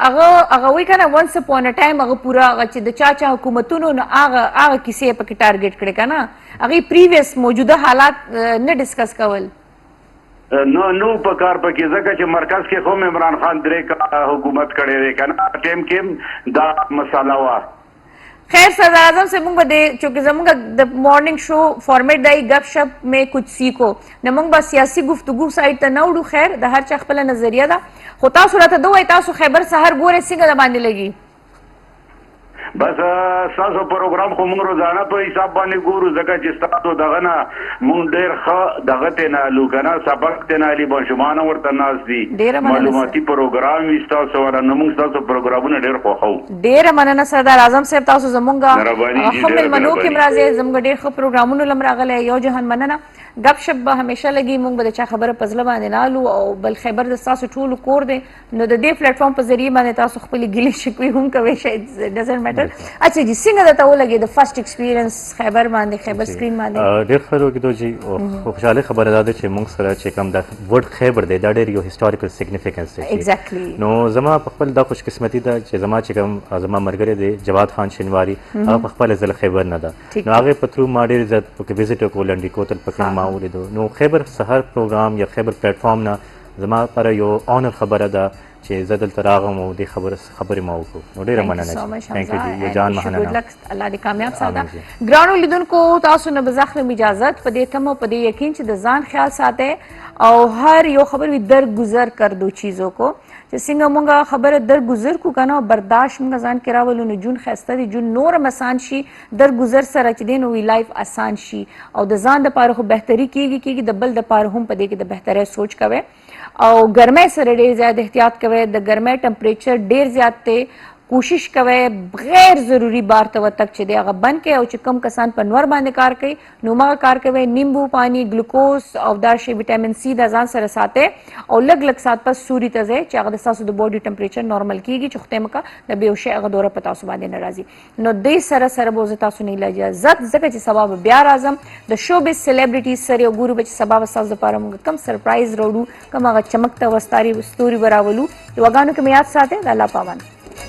Speaker 1: هغه وی کنه ونس اپون ا ټایم هغه پورا چې د چا حکومتونو نه هغه کیسې پکې ټارګټ کړي کنه هغه پریویس موجوده حالات نه ډیسکس کول
Speaker 7: نو په کار پکې ځکه چې مرکز کې خو عمران خان درې حکومت کړي دی کنه ټیم کې دا مساله وا
Speaker 1: خیر सदर आजम से मुंग दे चूंकि जमुंगा the morning show format दाई गपशप में कुछ सीखो न मुंग बस सियासी गुफ्तगू साइड त नवडू खैर द हर चख पला नजरिया दा होता सूरत दो तासु खैबर सहर गोरे सिंग द बांधे लगी
Speaker 7: بس تاسو پروګرام خو موږ روزانه په حساب باندې ګورو ځکه چې تاسو دغه نه موږ ډېر ښه دغه ته نه لوګنا سبق ته نه لې بشمانه ورته ناز دي معلوماتي پروګرام تاسو ورنه موږ تاسو پروګرامونه ډېر خوښو
Speaker 1: ډېر مننه سردار اعظم صاحب تاسو زمونږه خپل منو کې مرزه زمونږ ډېر ښه پروګرامونه لمراغله یو جهان مننه गप शप به همیشه لګي موږ به چا خبره پزله باندې نالو او بل خبر د تاسو ټول کور دی نو د دې پلیټ فارم په ذریعہ باندې تاسو خپل ګلی شکوي هم کوي شاید ډزنټ میټر اچھا جی څنګه دا ته ولګي د فرست ایکسپیرینس خبر باندې خبر سکرین باندې
Speaker 6: ډېر ښه وګدو جی او خوشاله خبره ده چې موږ سره چې کوم د ورډ خبر دی دا ډېر یو هیستوریکل سیګنیفیکنس دی
Speaker 1: ایگزیکټلی
Speaker 6: نو زما په خپل د خوش قسمتي ده چې زما چې کوم زما مرګره دی جواد خان شینواری هغه په خپل ځل خبر نه ده نو هغه په ترو ما ډېر عزت پکې وزټ کولندې کوتل پکې ما ولیدو نو خبر سحر پروګرام یا خبر پلیټ فارم نه زما پر یو اونر خبره ده چې زه دلته راغم او دې خبرې ما وکړو نو ډېره مننه تhank you جی یو جان مننه
Speaker 1: الله دې کامیاب ساده ګرانو لیدونکو تاسو نه بزخم اجازت په دې تمو په دې یقین چې د ځان خیال ساته او هر یو خبر وی درگذر کر دو چیزوں کو چې څنګه مونږه خبره درگذر کو کنه برداشت مونږ ځان کې راولو نو جون خسته دي جون نور مسان شي درگذر سره چې دین وی لایف آسان شي او د ځان د پاره خو بهتري کیږي د بل د پاره هم په دې کې د بهتره سوچ کوي او ګرمۍ سره ډېر زیات احتیاط کوي د ګرمۍ ټمپریچر ډېر زیات ته کوشش کوي غیر ضروری بار ته تک چې دی هغه بند کوي او چې کم کسان په نور باندې کار کوي نو ما کار کوي نیمبو پانی ګلوکوز او دا شی وټامین سی د ځان سره ساته او لګ سات پس سوري ته ځي چې هغه د تاسو د بوډي ټمپریچر نورمال کیږي چې خته مکه د بیوشي هغه دوره په تاسو باندې ناراضي نو دې سره سره بوزه تاسو نه لږه عزت ځکه چې سبب بیا راځم د شو به سلیبریټي سره یو ګورو به سبب تاسو لپاره موږ کم سرپرایز وروړو کوم هغه چمکته وستاري ستوري براولو یوګانو کې میاد ساته د الله پامان